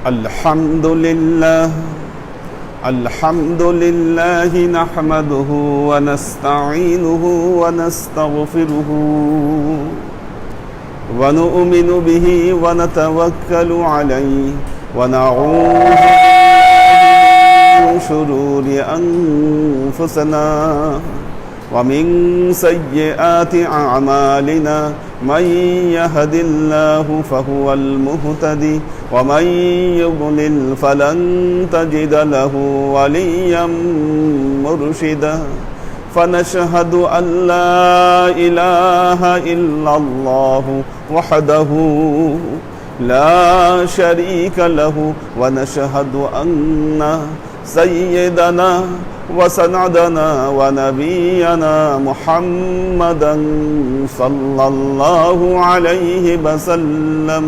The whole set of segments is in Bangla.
الحمد لله نحمده ونستعينه ونستغفره ونؤمن به ونتوكل عليه ونعوذ من شرور أنفسنا ومن سيئات أعمالنا من يهد الله فهو المهتدي ومن يضلل فلن تجد له وليا مرشدا فنشهد أن لا إله إلا الله وحده لا شريك له ونشهد أن سيدنا وسندنا ونبينا محمدا صلى الله عليه وسلم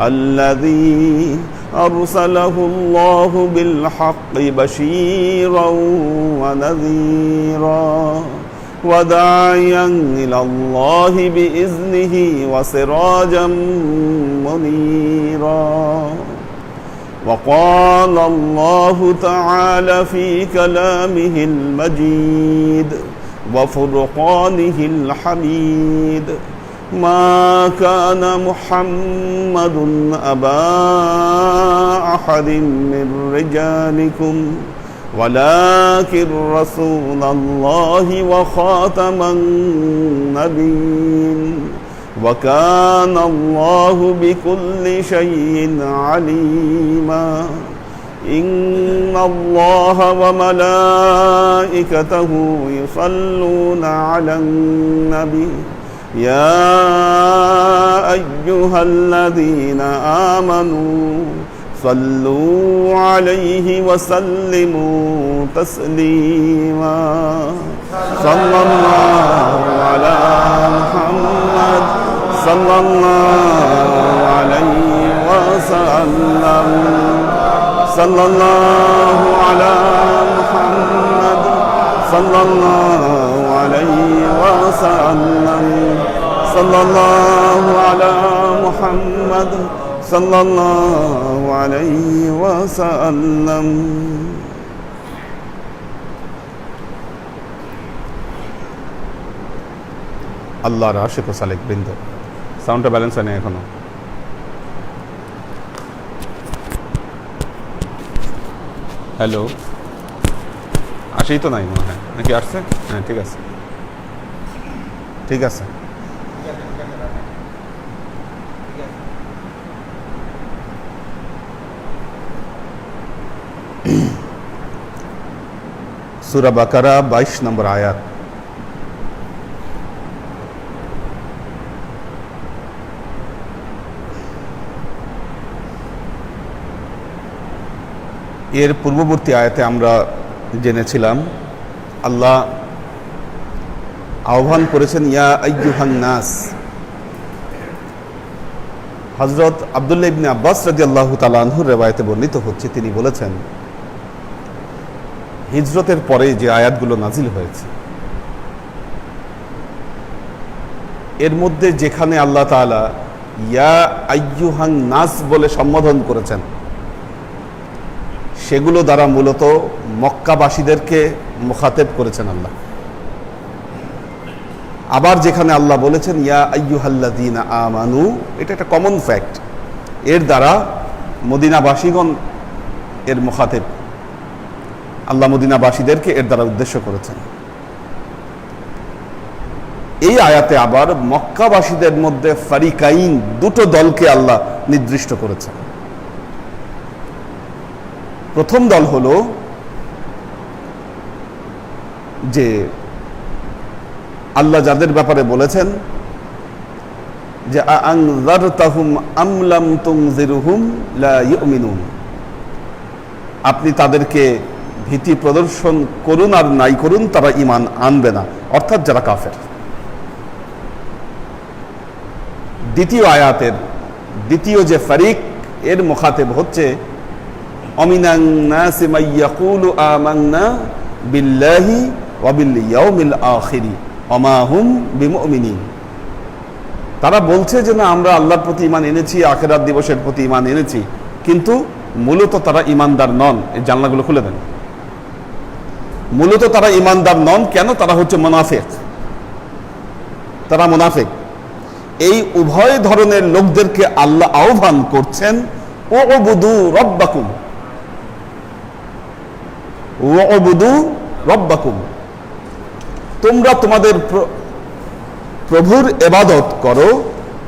الذي أرسله الله بالحق بشيرا ونذيرا وداعيا إلى الله بإذنه وسراجا منيرا وقال الله تعالى في كلامه المجيد وفرقانه الحميد ما كان محمد أبا أحد من رجالكم ولكن رسول الله وخاتم النبيين وكان الله بكل شيء عليما إن الله وملائكته يصلون على النبي يا أيها الذين آمنوا صلوا عليه وسلموا تسليما صلى الله على محمد صلى الله عليه وسلم صلى الله على محمد صلى الله عليه وسلم صلى الله على محمد صلى الله عليه وسلم আল্লাহর আশিক ও সালেক বৃন্দ, সাউন্ডটা ব্যালেন্স হয় না এখনো। হ্যালো, আসেই তো নাই মনে হয়, নাকি আসছে? হ্যাঁ, ঠিক আছে ঠিক আছে। সূরা বাকারা 22 নম্বর আয়াত। এর পূর্ববর্তী আয়াতে আমরা জেনেছিলাম আল্লাহ আহ্বান করেছেন ইয়া আইয়ুহান নাস। হযরত আব্দুল্লাহ ইবনে আব্বাস রাদিয়াল্লাহু তাআলা আনহুর রিওয়ায়াতে বর্ণিত হচ্ছে, তিনি বলেছেন হিজরতের পরে যে আয়াতগুলো নাজিল হয়েছে এর মধ্যে যেখানে আল্লাহ তাআলা ইয়া আইয়ুহান নাস বলে সম্বোধন করেছেন সেগুলো দ্বারা মূলত মক্কাবাসীদেরকে মুখাতেব করেছেন আল্লাহ। আবার যেখানে আল্লাহ বলেছেন ইয়া আইয়ুহাল্লাযীনা আমানু, এটা একটা কমন ফ্যাক্ট, এর দ্বারা মদিনাবাসীগণ এর মুখাতেব, আল্লাহ মদিনাবাসীদেরকে এর দ্বারা উদ্দেশ্য করেছেন। এই আয়াতে আবার মক্কাবাসীদের মধ্যে ফারিকাইন, দুটো দলকে আল্লাহ নির্দিষ্ট করেছেন। প্রথম দল হলো যে আল্লাহ যাদের ব্যাপারে বলেছেন যে আনযারতাহুম আম লাম তুনজিরহুম লা ইউমিনুন, আপনি তাদেরকে ভীতি প্রদর্শন করুন আর নাই করুন তারা ঈমান আনবে না, অর্থাৎ যারা কাফের। দ্বিতীয় আয়াতের দ্বিতীয় যে ফারিক, এর মুখাতেব হচ্ছে অমিনান নাসি মান ইয়াকুলু আমান্না বিল্লাহি ওয়া বিল ইয়াউমিল আখির ওয়া মা হুম বিমুমিনিন। তারা বলছে যে না, আমরা আল্লাহর প্রতি ঈমান এনেছি, আখিরাত দিবসের প্রতি ঈমান এনেছি, কিন্তু মূলত তারা ইমানদার নন। এই জানলাগুলো খুলে দেন। মূলত তারা ইমানদার নন কেন? তারা হচ্ছে মুনাফিক, তারা মুনাফিক। এই উভয় ধরনের লোকদেরকে আল্লাহ আহ্বান করছেন, উবুদু রব্বাকুম, উবুদু রব্বাকুম, তোমরা তোমাদের প্রভুর ইবাদত করো,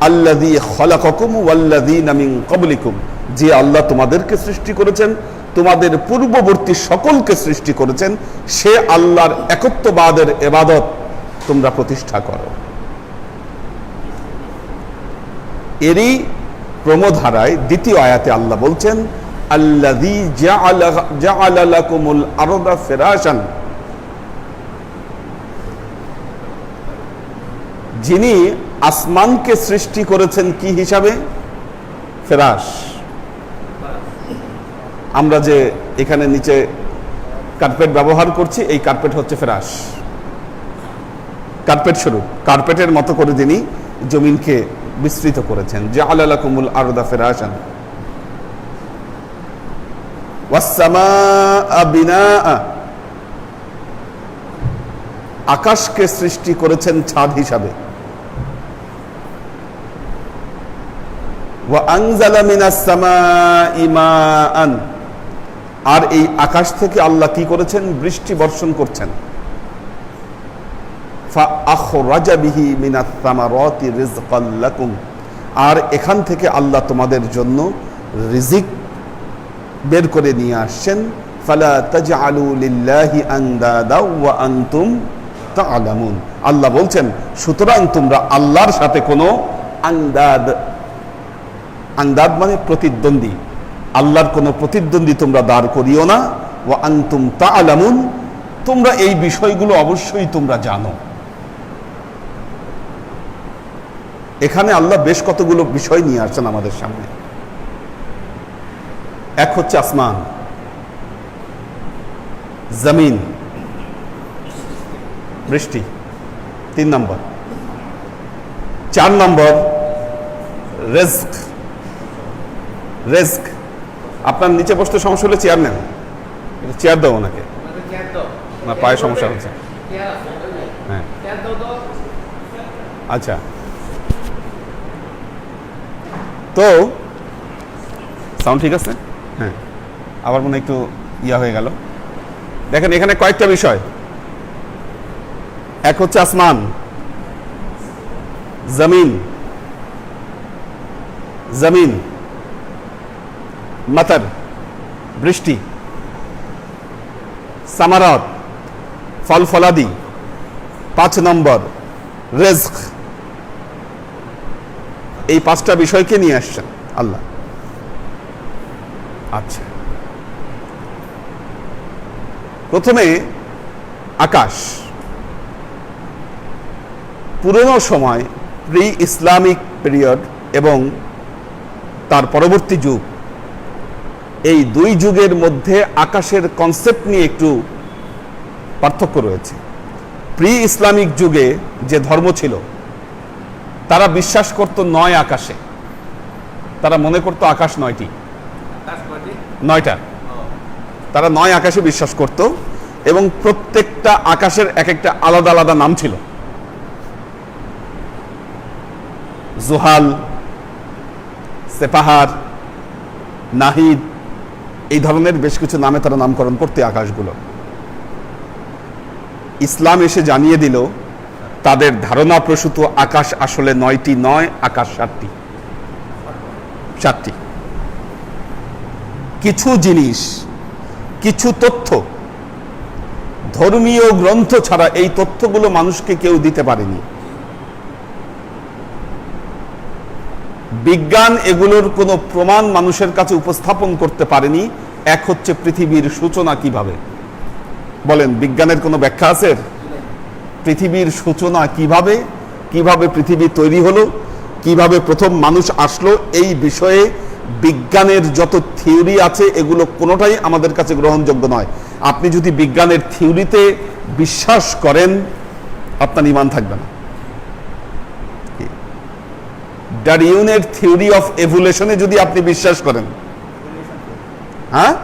আল্লাযী খালাকাকুম ওয়াল্লাযীনা মিন ক্বাবলিকুম, যে আল্লাহ তোমাদেরকে সৃষ্টি করেছেন, তোমাদের পূর্ববর্তী সকলকে সৃষ্টি করেছেন, সে আল্লাহর একত্ববাদের ইবাদত তোমরা প্রতিষ্ঠা করো। এরই ক্রমধারায় দ্বিতীয় আয়াতে আল্লাহ বলছেন, আল্লাযী জাআলা লাকুমুল আরদা ফিরাশান, যিনি আসমানকে সৃষ্টি করেছেন কি হিসাবে? ফেরাশ। আমরা যে এখানে নিচে কার্পেট ব্যবহার করছি, এই কার্পেট হচ্ছে ফেরাশ, কার্পেট স্বরূপ। কার্পেটের মতো করে তিনি জমিনকে বিস্তৃত করেছেন। জাআলা লাকুমুল আরদা ফিরাশান ওয়াস সামাআ বিনাআ, আকাশকে সৃষ্টি করেছেন ছাদ হিসাবে। ওয়া আনজালা মিনাস সামাই মাআন, আর এই আকাশ থেকে আল্লাহ কি করেছেন? বৃষ্টি বর্ষণ করছেন। ফাআখরাজা বিহি মিনাস সামারাতি রিজকাল লাকুম, আর এখান থেকে আল্লাহ তোমাদের জন্য রিজিক বের করে নিয়ে আসছেন। ফালা তাজআলু লিল্লাহি আনদাদা ওয়া আনতুম তা'লামুন, আল্লাহ বলছেন সুতরাং তোমরা আল্লাহর সাথে কোনো আন্দাদ, আন্দাদ মানে প্রতিদ্বন্দ্বী, আল্লাহর কোনো প্রতিদ্বন্দ্বী তোমরা দাঁড় করিও না। ওয়া আনতুম তা'লামুন, তোমরা এই বিষয়গুলো অবশ্যই তোমরা জানো। এখানে আল্লাহ বেশ কতগুলো বিষয় নিয়ে আসছেন আমাদের সামনে। এক হচ্ছে আসমান, জমিন, বৃষ্টি, 3 নম্বর। 4 নম্বর রিজক। রিজক, আপনার নিচে বসতে সমস্যা হলে চেয়ার নেন, চেয়ার দাও ওনাকে, না পায়ে সমস্যা হচ্ছে। হ্যাঁ আচ্ছা, তো সাউন্ড ঠিক আছে? হ্যাঁ, আবার মনে একটু ইয়া হয়ে গেল। দেখেন এখানে কয়েকটা বিষয়। এক হচ্ছে আসমান, জমিন, জমিন মাতার বৃষ্টি, সামারাত ফল ফলাদি, 5 নম্বর রিজক। এই 5টা বিষয়কে নিয়ে আসছেন আল্লাহ। আচ্ছা, প্রথমে আকাশ। পুরনো সময় প্রি ইসলামিক পিরিয়ড এবং তার পরবর্তী যুগ, এই 2 যুগের মধ্যে আকাশের কনসেপ্ট নিয়ে একটু পার্থক্য রয়েছে। প্রি ইসলামিক যুগে যে ধর্ম ছিল, তারা বিশ্বাস করত 9 আকাশে। তারা মনে করত আকাশ 9টি, 9টা। তারা 9 আকাশে বিশ্বাস করত এবং প্রত্যেকটা আকাশের এক একটা আলাদা আলাদা নাম ছিল। জুহাল, সেপাহার, নাহিদ, এই ধরনের বেশ কিছু নামে তারা নামকরণ করতে আকাশগুলো। ইসলাম এসে জানিয়ে দিল তাদের ধারণা প্রসূত আকাশ আসলে 9টি নয়, আকাশ 7টি। 7টি। কিছু জিনিস, কিছু তথ্য ধর্মীয় গ্রন্থ ছাড়া এই তথ্যগুলো মানুষকে কেউ দিতে পারেনি। বিজ্ঞান এগুলোর কোনো প্রমাণ মানুষের কাছে উপস্থাপন করতে পারেনি। এক হচ্ছে পৃথিবীর সূচনা কিভাবে, বলেন বিজ্ঞানের কোনো ব্যাখ্যা আছে? পৃথিবীর সূচনা কিভাবে, কিভাবে পৃথিবী তৈরি হলো, কিভাবে প্রথম মানুষ আসলো, এই বিষয়ে বিজ্ঞানের যত থিওরি আছে এগুলো কোনোটাই আমাদের কাছে গ্রহণযোগ্য নয়। আপনি যদি বিজ্ঞানের থিওরিতে বিশ্বাস করেন, আপনার ঈমান থাকবে না। ডারউইনের থিওরি অফ এভোলিউশনে যদি আপনি বিশ্বাস করেন, হ্যাঁ,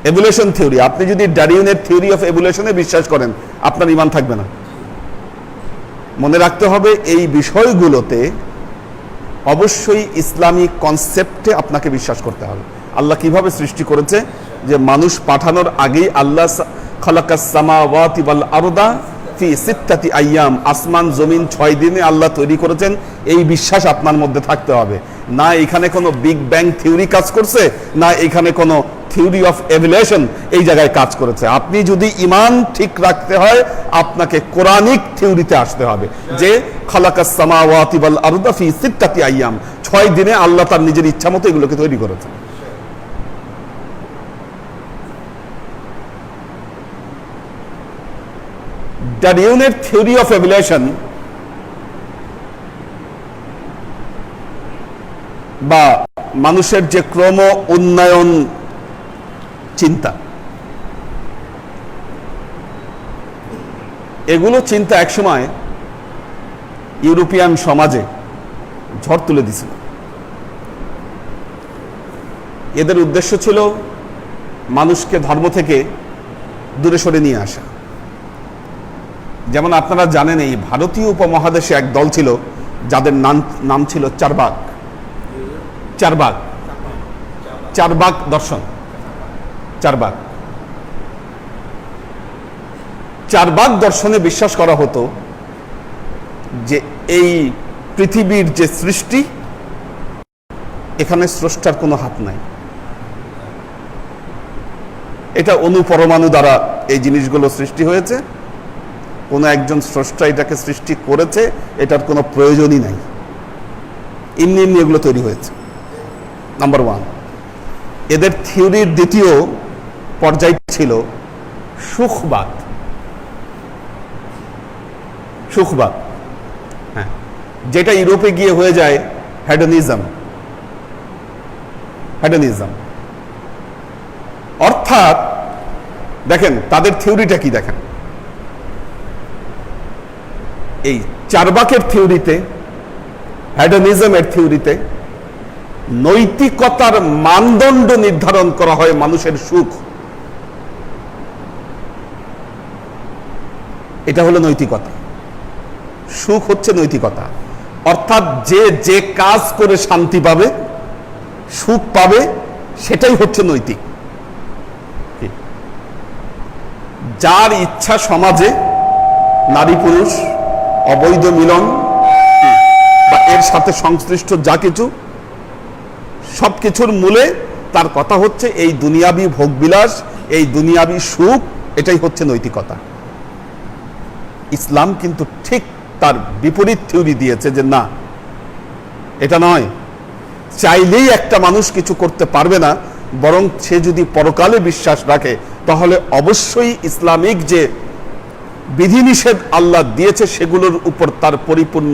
এভলিউশন থিওরি। আপনি যদি ডারউইনের থিওরি অফ এভলিউশনে বিশ্বাস করেন, আপনার ঈমান থাকবে না। মনে রাখতে হবে এই বিষয়গুলোতে অবশ্যই ইসলামিক কনসেপ্টে আপনাকে বিশ্বাস করতে হবে। আল্লাহ কিভাবে সৃষ্টি করেছে, যে মানুষ পাঠানোর আগেই আল্লাহ খালাকাস সামাওয়াতি ওয়াল আরদা ফি সিত্তাতি আইয়াম, আসমান জমিন 6 দিনে আল্লাহ তৈরি করেছেন, এই বিশ্বাস আপনার মধ্যে থাকতে হবে। না এখানে কোনো বিগ ব্যাং থিওরি কাজ করছে, না এখানে কোনো থিওরি অফ এভলিউশন এই জায়গায় কাজ করেছে। আপনি যদি ঈমান ঠিক রাখতে হয়, আপনাকে কোরআনিক থিওরিতে আসতে হবে, যে খালাকাস সামাওয়াতি ওয়াল আরদা ফি সিত্তাতি আইয়াম, 6 দিনে আল্লাহ তার নিজের ইচ্ছা মতো এগুলোকে তৈরি করেছেন। ডারউইনের থিওরি অফ এভলিউশন বা মানুষের যে ক্রম উন্নয়ন চিন্তা, এগুলো চিন্তা একসময় ইউরোপিয়ান সমাজে ঝড় তুলে দিছিল। এদের উদ্দেশ্য ছিল মানুষকে ধর্ম থেকে দূরে সরে নিয়ে আসা। যেমন আপনারা জানেন, এই ভারতীয় উপমহাদেশে এক দল ছিল যাদের নাম ছিল চারবাক। চারবাক, চারবাক দর্শন, চারবাক। চারবাক দর্শনে বিশ্বাস করা হতো যে এই পৃথিবীর যে সৃষ্টি, এখানে স্রষ্টার কোনো হাত নাই। এটা অনুপরমাণু দ্বারা এই জিনিসগুলো সৃষ্টি হয়েছে, কোনো একজন স্রষ্টা এটাকে সৃষ্টি করেছে, এটার কোনো প্রয়োজনই নাই, এমনি এমনি এগুলো তৈরি হয়েছে। নাম্বার 1। এদের থিওরির দ্বিতীয় পর্যায় ছিল সুখবাদ। সুখবাদ, হ্যাঁ, যেটা ইউরোপে গিয়ে হয়ে যায় হেডনিজম। হেডনিজম অর্থাৎ দেখেন তাদের থিওরিটা কি, দেখেন এই চারবাকের থিওরিতে, হেডনিজমের থিওরিতে নৈতিকতার মানদণ্ড নির্ধারণ করা হয় মানুষের সুখ। এটা হলো নৈতিকতা। সুখ হচ্ছে নৈতিকতা, অর্থাৎ যে যে কাজ করে শান্তি পাবে, সুখ পাবে, সেটাই হচ্ছে নৈতিক। যার ইচ্ছা সমাজে নারী পুরুষ অবৈধ মিলন বা এর সাথে সংশ্লিষ্ট যা কিছু, সবকিছুর মূলে তার কথা হচ্ছে এই দুনিয়াবি ভোগবিলাস, এই দুনিয়াবি সুখ, এটাই হচ্ছে নৈতিকতা। ইসলাম কিন্তু ঠিক তার বিপরীত থিওরি দিয়েছে যে না, এটা নয়। চাইলেই একটা মানুষ কিছু করতে পারবে না, বরং সে যদি পরকালে বিশ্বাস রাখে, তাহলে অবশ্যই ইসলামিক যে বিধিনিষেধ আল্লাহ দিয়েছে সেগুলোর উপর তার পরিপূর্ণ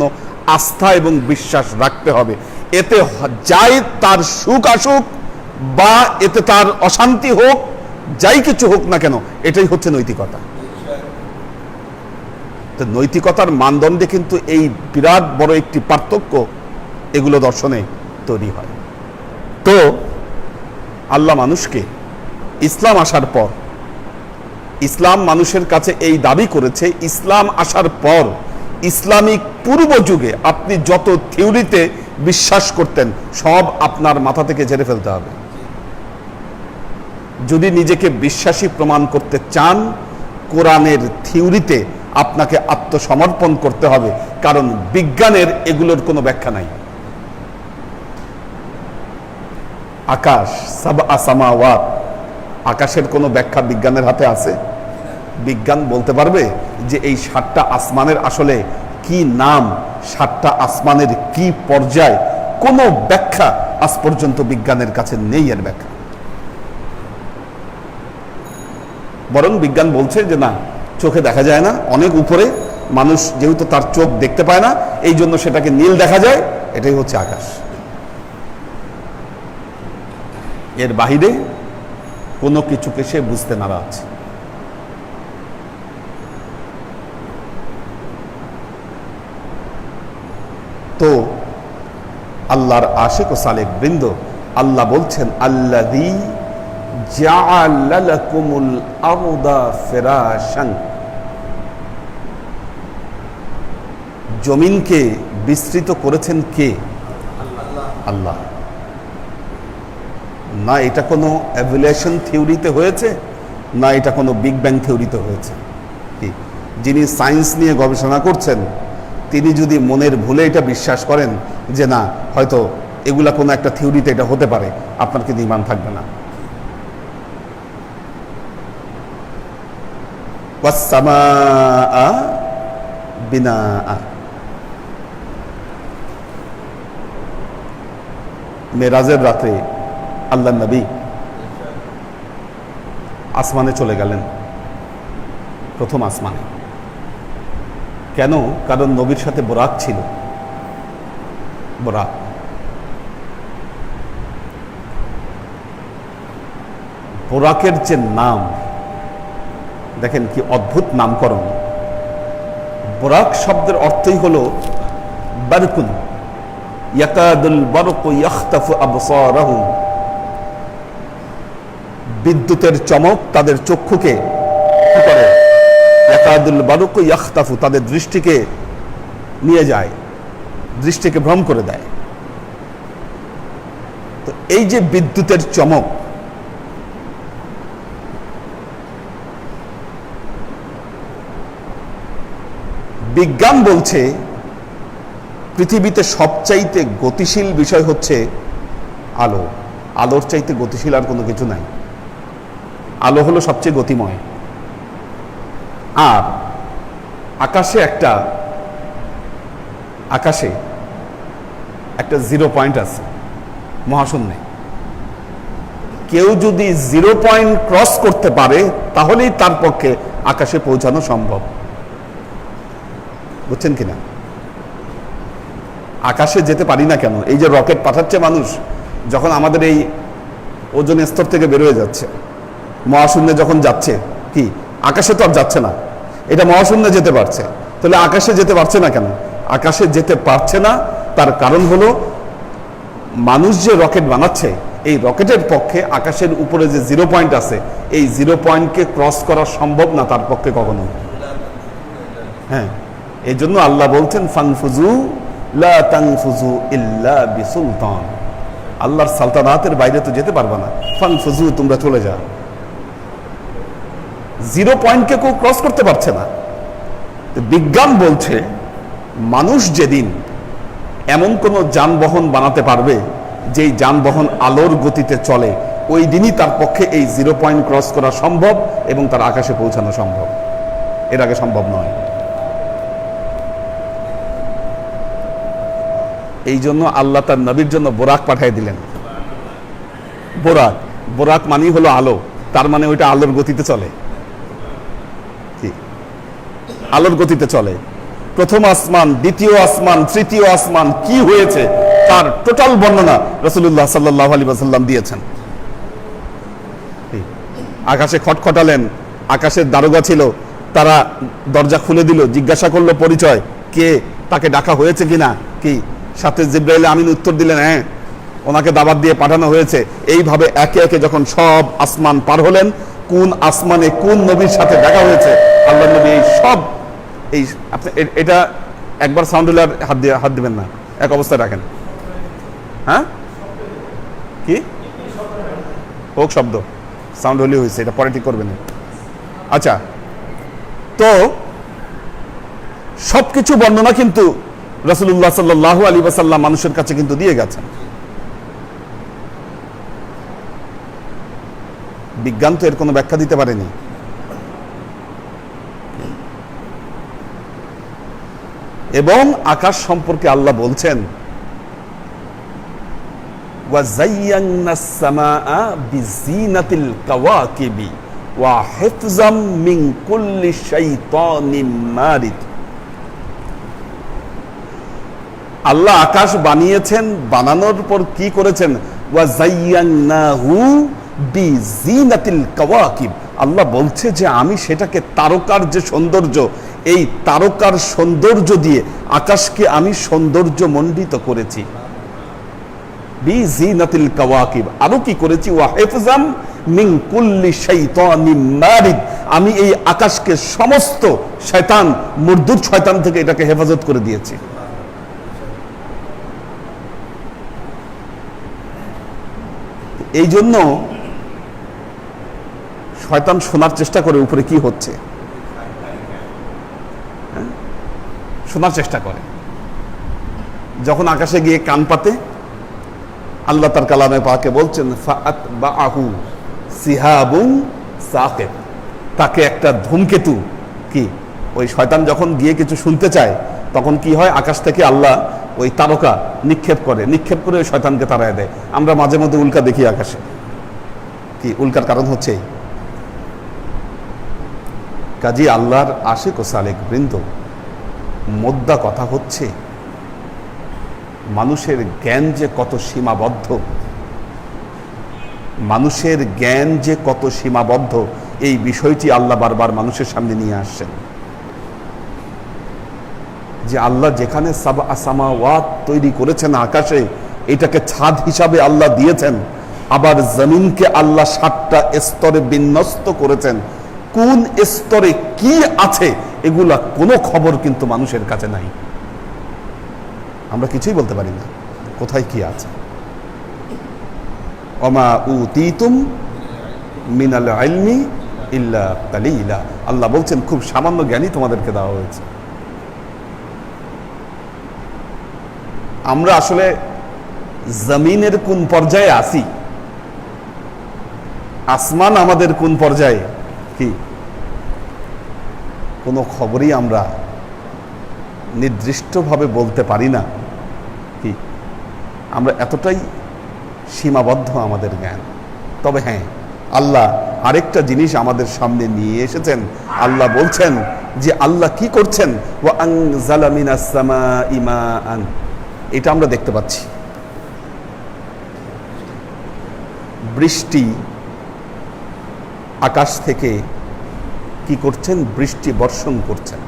আস্থা এবং বিশ্বাস রাখতে হবে। এতে যাই তার সুখ আসুক বা এতে তার অশান্তি হোক, যাই কিছু হোক না কেন, এটাই হচ্ছে নৈতিকতা। তো নৈতিকতার মানদণ্ডে কিন্তু এই বিরাট বড় একটি পার্থক্য এগুলো দর্শনে তৈরি হয়। তো আল্লাহ মানুষকে ইসলাম আসার পর, ইসলাম মানুষের কাছে এই দাবি করেছে, ইসলাম আসার পর ইসলামিক পূর্ব যুগে আপনি যত থিওরিতে বিশ্বাস করতেন, সব আপনার মাথা থেকে ঝেড়ে ফেলতে হবে। যদি নিজেকে বিশ্বাসী প্রমাণ করতে চান, কোরআনের থিওরিতে আপনাকে আত্মসমর্পণ করতে হবে, কারণ বিজ্ঞানের এগুলোর কোনো ব্যাখ্যা নাই। আকাশ, সাবআ সামাওয়াত, আকাশের কোনো ব্যাখ্যা বিজ্ঞানের হাতে আছে? বিজ্ঞান বলতে পারবে যে এই 7টা আসমানের আসলে কি নাম, 7টা আসমানের কি পর্যায়? কোনো ব্যাখ্যা আজ পর্যন্ত বিজ্ঞানের কাছে নেই এর ব্যাখ্যা। বরং বিজ্ঞান বলছে যে না, চোখে দেখা যায় না, অনেক উপরে, মানুষ যেহেতু তার চোখ দেখতে পায় না, এই জন্য সেটাকে নীল দেখা যায়, এটাই হচ্ছে আকাশ। এর বাহিরে কোনো কিছুকে সে বুঝতে নারাজ। তো আল্লাহর আশিক ও সালেক বৃন্দ, আল্লাহ বলছেন আল্লাযী জাআলা লাকুমুল আরদা ফিরাশান, জমিনকে বিস্তৃত করেছেন কে? আল্লাহ। না এটা কোনো এভলিউশন থিওরিতে হয়েছে, না এটা কোনো বিগ ব্যাং থিওরিতে হয়েছে। যিনি সায়েন্স নিয়ে গবেষণা করছেন তিনি যদি মনের ভুলে এটা বিশ্বাস করেন যে না হয়তো এগুলা কোনো একটা থিওরিতে এটা হতে পারে, আপনার কিন্তু ঈমান থাকবে না। ওয়াস-সামাআ বিনাআ, মেরাজের রাতে আল্লাহ নবী আসমানে চলে গেলেন, প্রথম আসমানে। কেন? কারণ নবীর সাথে বোরাক ছিল। বোরাক, বোরাকের যে নাম দেখেন কি অদ্ভুত নামকরণ। বোরাক শব্দের অর্থই হলো বারকুন, ইয়াকাদুল বারকু ইয়াখতাফু আবসারাহুম, বিদ্যুতের চমক তাদের চক্ষুকে কি করে? ইয়াকাদুল বারকু ইয়াখতাফু, তাদের দৃষ্টিকে নিয়ে যায়, দৃষ্টিকে ভ্রম করে দেয়। তো এই যে বিদ্যুতের চমক, বিজ্ঞান বলছে পৃথিবীতে সবচাইতে গতিশীল বিষয় হচ্ছে আলো। আলোর চাইতে গতিশীল আর কোনো কিছু নাই। আলো হলো সবচেয়ে গতিময়। আর আকাশে একটা জিরো পয়েন্ট আছে মহাশূন্যে। কেউ যদি জিরো পয়েন্ট ক্রস করতে পারে তাহলেই তার পক্ষে আকাশে পৌঁছানো সম্ভব। বুঝছেন কিনা? আকাশে যেতে পারি না কেন? এই যে রকেট পাঠাচ্ছে মানুষ, যখন আমাদের এই ওজন স্তর থেকে বেরোয় যাচ্ছে, মহাশূন্যে যখন যাচ্ছে, কি আকাশে তো আর যাচ্ছে না, এটা মহাশূন্যে যেতে পারছে, তাহলে আকাশে যেতে পারছে না কেন? আকাশে যেতে পারছে না তার কারণ হলো মানুষ যে রকেট বানাচ্ছে, এই রকেটের পক্ষে আকাশের উপরে যে জিরো পয়েন্ট আছে, এই জিরো পয়েন্টকে ক্রস করা সম্ভব না তার পক্ষে কখনো। হ্যাঁ, এই জন্য আল্লাহ বলছেন ফানফুজু লা তানফুজু ইল্লা বিসুলতান, আল্লাহর সালতানাতের বাইরে তো যেতে পারবে না, ফানফুজু, তোমরা চলে যাও। জিরো পয়েন্টকে কেউ ক্রস করতে পারছে না। বিজ্ঞান বলছে মানুষ যেদিন এমন কোনো যানবাহন বানাতে পারবে যেই যানবাহন আলোর গতিতে চলে, ওই দিনই তার পক্ষে এই জিরো পয়েন্ট ক্রস করা সম্ভব এবং তার আকাশে পৌঁছানো সম্ভব। এর আগে সম্ভব নয়। এই জন্য আল্লাহ তার নবীর জন্য বোরাক পাঠিয়ে দিলেন। বোরাক, বোরাক মানেই হলো আলো, তার মানে ওইটা আলোর গতিতে চলে। কি আলোর গতিতে চলে? প্রথম আসমান, দ্বিতীয় আসমান, তৃতীয় আসমান কি হয়েছে তার টোটাল বর্ণনা রাসূলুল্লাহ সাল্লাল্লাহু আলাইহি ওয়াসাল্লাম দিয়েছেন। আকাশে খটখটালেন, আকাশের দারোগা ছিল, তারা দরজা খুলে দিল, জিজ্ঞাসা করলো পরিচয় কে, তাকে ডাকা হয়েছে কিনা, কি সাথে জিবরাইল আমিন উত্তর দিলেন হ্যাঁ, ওনাকে দাওয়াত দিয়ে পাঠানো হয়েছে। এইভাবে একে একে যখন সব আসমান পার হলেন, কোন আসমানে কোন নবীর সাথে দেখা হয়েছে আল্লাহ নবী এই সব, এই আপনি এটা একবার সাউন্ড হলে হাত দিবেন না, এক অবস্থায় রাখেন। হ্যাঁ, কি হোক শব্দ, সাউন্ড হলে হয়েছে, এটা পরে ঠিক করবেন। আচ্ছা, তো সবকিছু বর্ণনা কিন্তু রাসূলুল্লাহ সাল্লাল্লাহু আলাইহি ওয়াসাল্লাম মানুষের কাছে কিন্তু দিয়ে গেছেন। বিজ্ঞান তো এর কোনো ব্যাখ্যা দিতে পারেনি। এবং আকাশ সম্পর্কে আল্লাহ বলছেন ওয়া যায়্যানাস সামাআ বিজিনাতিল কাওয়াকিবি ওয়া হিফজাম মিন কুল্লি শাইতানিন মারিদ। আল্লাহ আকাশ বানিয়েছেন, বানানোর পর কি করেছেন? ওয়া যায়্যানাহু বিজিনাতিল কাওয়াকিব। আল্লাহ বলছে যে আমি সেটাকে তারকার যে সৌন্দর্য, এই তারকার সৌন্দর্য দিয়ে আকাশকে আমি সৌন্দর্য মণ্ডিত করেছি। বিজিনাতিল কাওয়াকিব, আরো কি করেছি ওয়া হিফজাম মিন কুল্লি শাইতানিন মারিদ, আমি এই আকাশকে সমস্ত শয়তান, মুরদুদ শয়তান থেকে এটাকে হেফাজত করে দিয়েছি। এই জন্য শয়তান শোনার চেষ্টা করে উপরে কি হচ্ছে, শোনার চেষ্টা করে। যখন আকাশে গিয়ে কান পাতে, আল্লাহ তার কালামে পাকে বলছেন ফাআতবাহু সিহাবুন সাকিব, তাকে একটা ধূমকেতু, কি ওই শয়তান যখন গিয়ে কিছু শুনতে চায় তখন কি হয়, আকাশ থেকে আল্লাহ ওই তারকা নিক্ষেপ করে ওই শয়তানকে তাড়ায় দেয়। আমরা মাঝে মধ্যে উল্কা দেখি আকাশে, কি উল্কার কারণ হচ্ছে কাজী আল্লাহর আশিক ও সালেক বৃন্দ, মোদ্দা কথা হচ্ছে মানুষের জ্ঞান যে কত সীমাবদ্ধ, মানুষের জ্ঞান যে কত সীমাবদ্ধ, এই বিষয়টি আল্লাহ বারবার মানুষের সামনে নিয়ে আসছেন। যে আল্লাহ যেখানে সাবআ সামাওয়াত তৈরি করেছেন আকাশে, এটাকে ছাদ হিসাবে আল্লাহ দিয়েছেন, আবার জমিনকে আল্লাহ 7টা স্তরে বিন্যস্ত করেছেন। কোন স্তরে কি আছে এগুলা কোনো খবর কিন্তু মানুষের কাছে নাই, আমরা কিছুই বলতে পারি না কোথায় কি আছে। ওমা উতীতুম মিনাল ইলমি ইল্লা কালিলা, আল্লাহ বলছেন খুব সামান্য জ্ঞানই তোমাদেরকে দেওয়া হয়েছে। আমরা আসলে জমিনের কোন পর্যায়ে আছি, আসমান আমাদের কোন পর্যায়ে, কি কোনো খবরই আমরা নির্দিষ্টভাবে বলতে পারি না। কি আমরা এতটাই সীমাবদ্ধ আমাদের জ্ঞান। তবে হ্যাঁ, আল্লাহ আরেকটা জিনিস আমাদের সামনে নিয়ে এসেছেন। আল্লাহ বলছেন যে আল্লাহ কি করছেন, ওয়া আনজালা মিনাস সামাই মাআন, এটা আমরা দেখতে পাচ্ছি। বৃষ্টি আকাশ থেকে কি করছেন, বৃষ্টি বর্ষণ করছেন।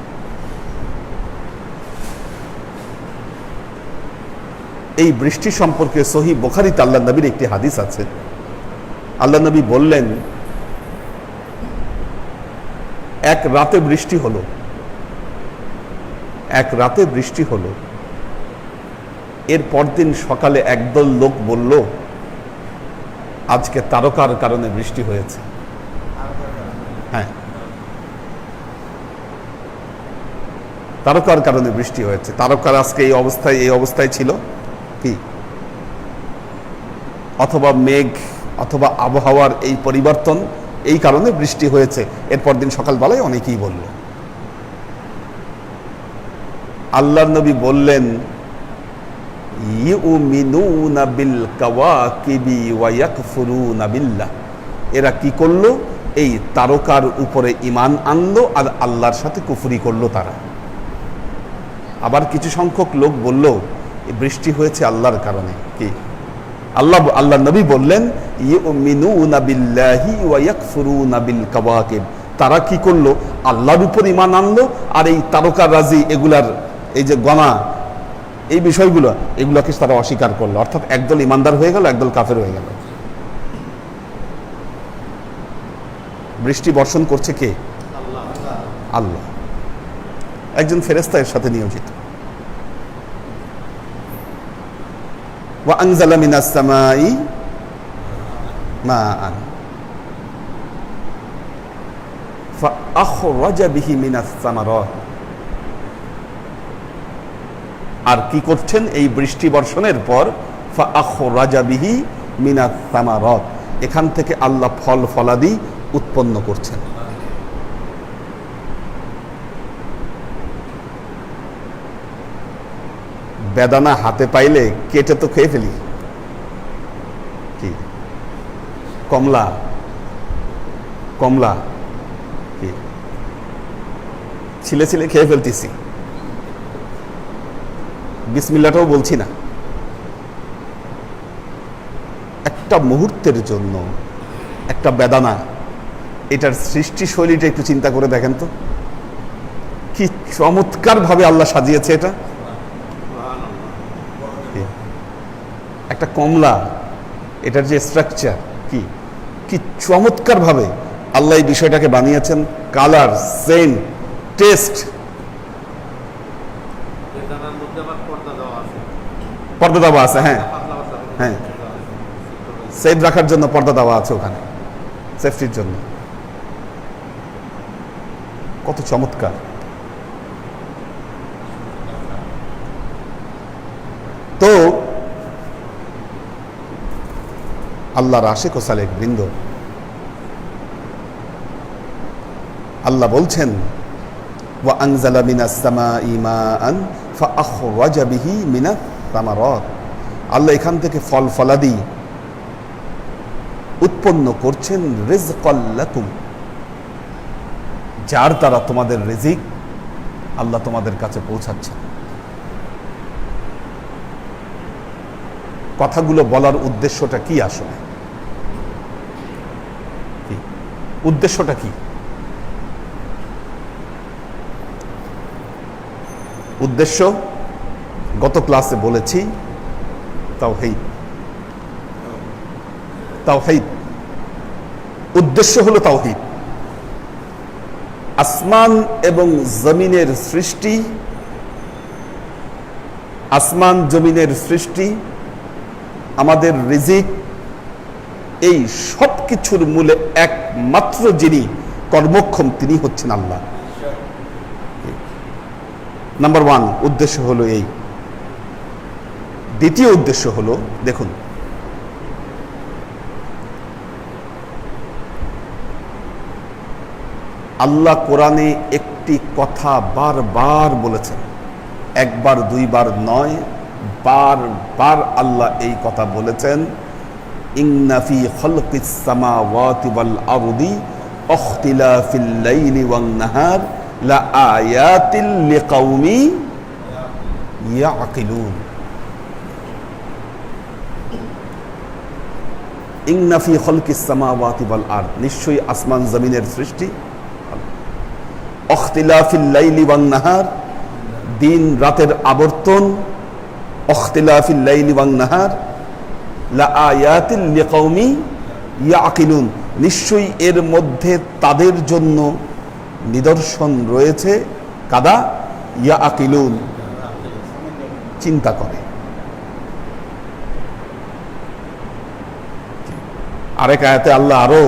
এই বৃষ্টি সম্পর্কে সহিহ বুখারীতে আল্লাহ নবীর একটি হাদিস আছে। আল্লাহ নবী বললেন, এক রাতে বৃষ্টি হলো, এক রাতে বৃষ্টি হলো, এর পরদিন সকালে একদল লোক বলল আজকে তারকার কারণে বৃষ্টি হয়েছে। হ্যাঁ, তারকার কারণে বৃষ্টি হয়েছে, তারকার আজকে এই অবস্থায় ছিল, কি অথবা মেঘ অথবা আবহাওয়ার এই পরিবর্তন, এই কারণে বৃষ্টি হয়েছে। এরপর দিন সকালবেলায় অনেকেই বলল। আল্লাহর নবী বললেন, ইউমিনুনা বিল কাওয়াকিবি ওয়া ইয়াকফুরুনা বিল্লাহ, এরা কি করলো, এই তারকার উপরে ঈমান আনলো আর আল্লাহর সাথে কুফরি করলো তারা। আবার কিছু সংখ্যক লোক বলল বৃষ্টি হয়েছে আল্লাহর কারণে। কি আল্লাহ নবী বললেন, ইউমিনুনা বিল্লাহি ওয়া ইয়াকফুরুনা বিল কাওয়াকিব, তারা কি করলো, আল্লাহর উপর ঈমান আনলো আর এই তারকার রাজি এগুলার এই যে গণা এই বিষয়গুলো, এগুলোকে তারা অস্বীকার করলো। অর্থাৎ একদল ইমানদার হয়ে গেল, একদল কাফের হয়ে গেল। বৃষ্টি বর্ষণ করছে কে? আল্লাহ। একজন ফেরেশতা এর সাথে নিয়োজিত। ওয়া আনজালা মিনাস সামাই মাআন ফাআখরাজা বিহি মিনাস সামারাত, আর কি করছেন, এই বৃষ্টি বর্ষণের পর ফাআখরাজা বিহি মিনাস সামারাত, এখান থেকে আল্লাহ ফল ফলাদি উৎপন্ন করছেন। বেদানা হাতে পাইলে কেটে তো খেয়ে ফেলি, কি কমলা কমলা কি ছিলে ছিলে খেয়ে ফেলতেছি, বিসমিল্লাটাও বলছি না। একটা মুহূর্তের জন্য একটা বেদানা, এটার সৃষ্টি শৈলীটা একটু চিন্তা করে দেখেন তো, কি চমৎকার ভাবে আল্লাহ সাজিয়েছে এটা। একটা কমলা, এটার যে স্ট্রাকচার কি কি চমৎকারভাবে আল্লাহ এই বিষয়টাকে বানিয়েছেন, কালার, সেন্ট, টেস্ট। পর্দা দেওয়া আছে, হ্যাঁ হ্যাঁ, সেফ রাখার জন্য পর্দা দেওয়া আছে ওখানে, সেফটির জন্য। কত চমৎকার! তো আল্লাহর আশিক ও সালেক বৃন্দ, আল্লাহ বলছেন ওয়া আনজালা মিনাস সামাই মাআন ফাআখরাজা বিহি মিনাস সামারাত, আল্লাহ এখান থেকে ফল ফলাদি উৎপন্ন করছেন রিজকাল লাকুম, যার দ্বারা তোমাদের রিজিক আল্লাহ তোমাদের কাছে পৌঁছাচ্ছেন। কথাগুলো বলার উদ্দেশ্যটা কি? আসলে উদ্দেশ্যটা কি? উদ্দেশ্য গত ক্লাসে বলেছি, তাওহীদ। তাওহীদ উদ্দেশ্য হলো তাওহীদ। আসমান এবং জমিনের সৃষ্টি, আসমান জমিনের সৃষ্টি, আমাদের রিজিক, এই সব কিছুর মূলে একমাত্র যিনি কর্মক্ষম তিনি হচ্ছেন আল্লাহ। নাম্বার ওয়ান উদ্দেশ্য হলো এই। দ্বিতীয় উদ্দেশ্য হলো, দেখুন আল্লাহ কোরআনে একটি কথা বারবার বলেছেন, একবার দুইবার নয়, বারবার আল্লাহ এই কথা বলেছেন, ইন্না ফি খালকিস সামাওয়াতি ওয়াল আরদি ইখতিলাফিল লাইলি ওয়ান নাহার লা আয়াতিল লিকাউমি ইয়াকিলুন। ইন্না ফি খালকিস সামাওয়াতি ওয়াল আরদ, নিশ্চয়ই আসমান জমিনের সৃষ্টি, ইখতিলাফিল লাইলি ওয়ান নাহার, দিন রাতের আবর্তন, ইখতিলাফিল লাইলি ওয়ান নাহার লা আয়াতিল লিকাউমি ইয়াকিলুন, নিশ্চয়ই এর মধ্যে তাদের জন্য নিদর্শন রয়েছে, কাদা ইয়াকিলুন, চিন্তা করে। আরেক আয়াতে আল্লাহ আরো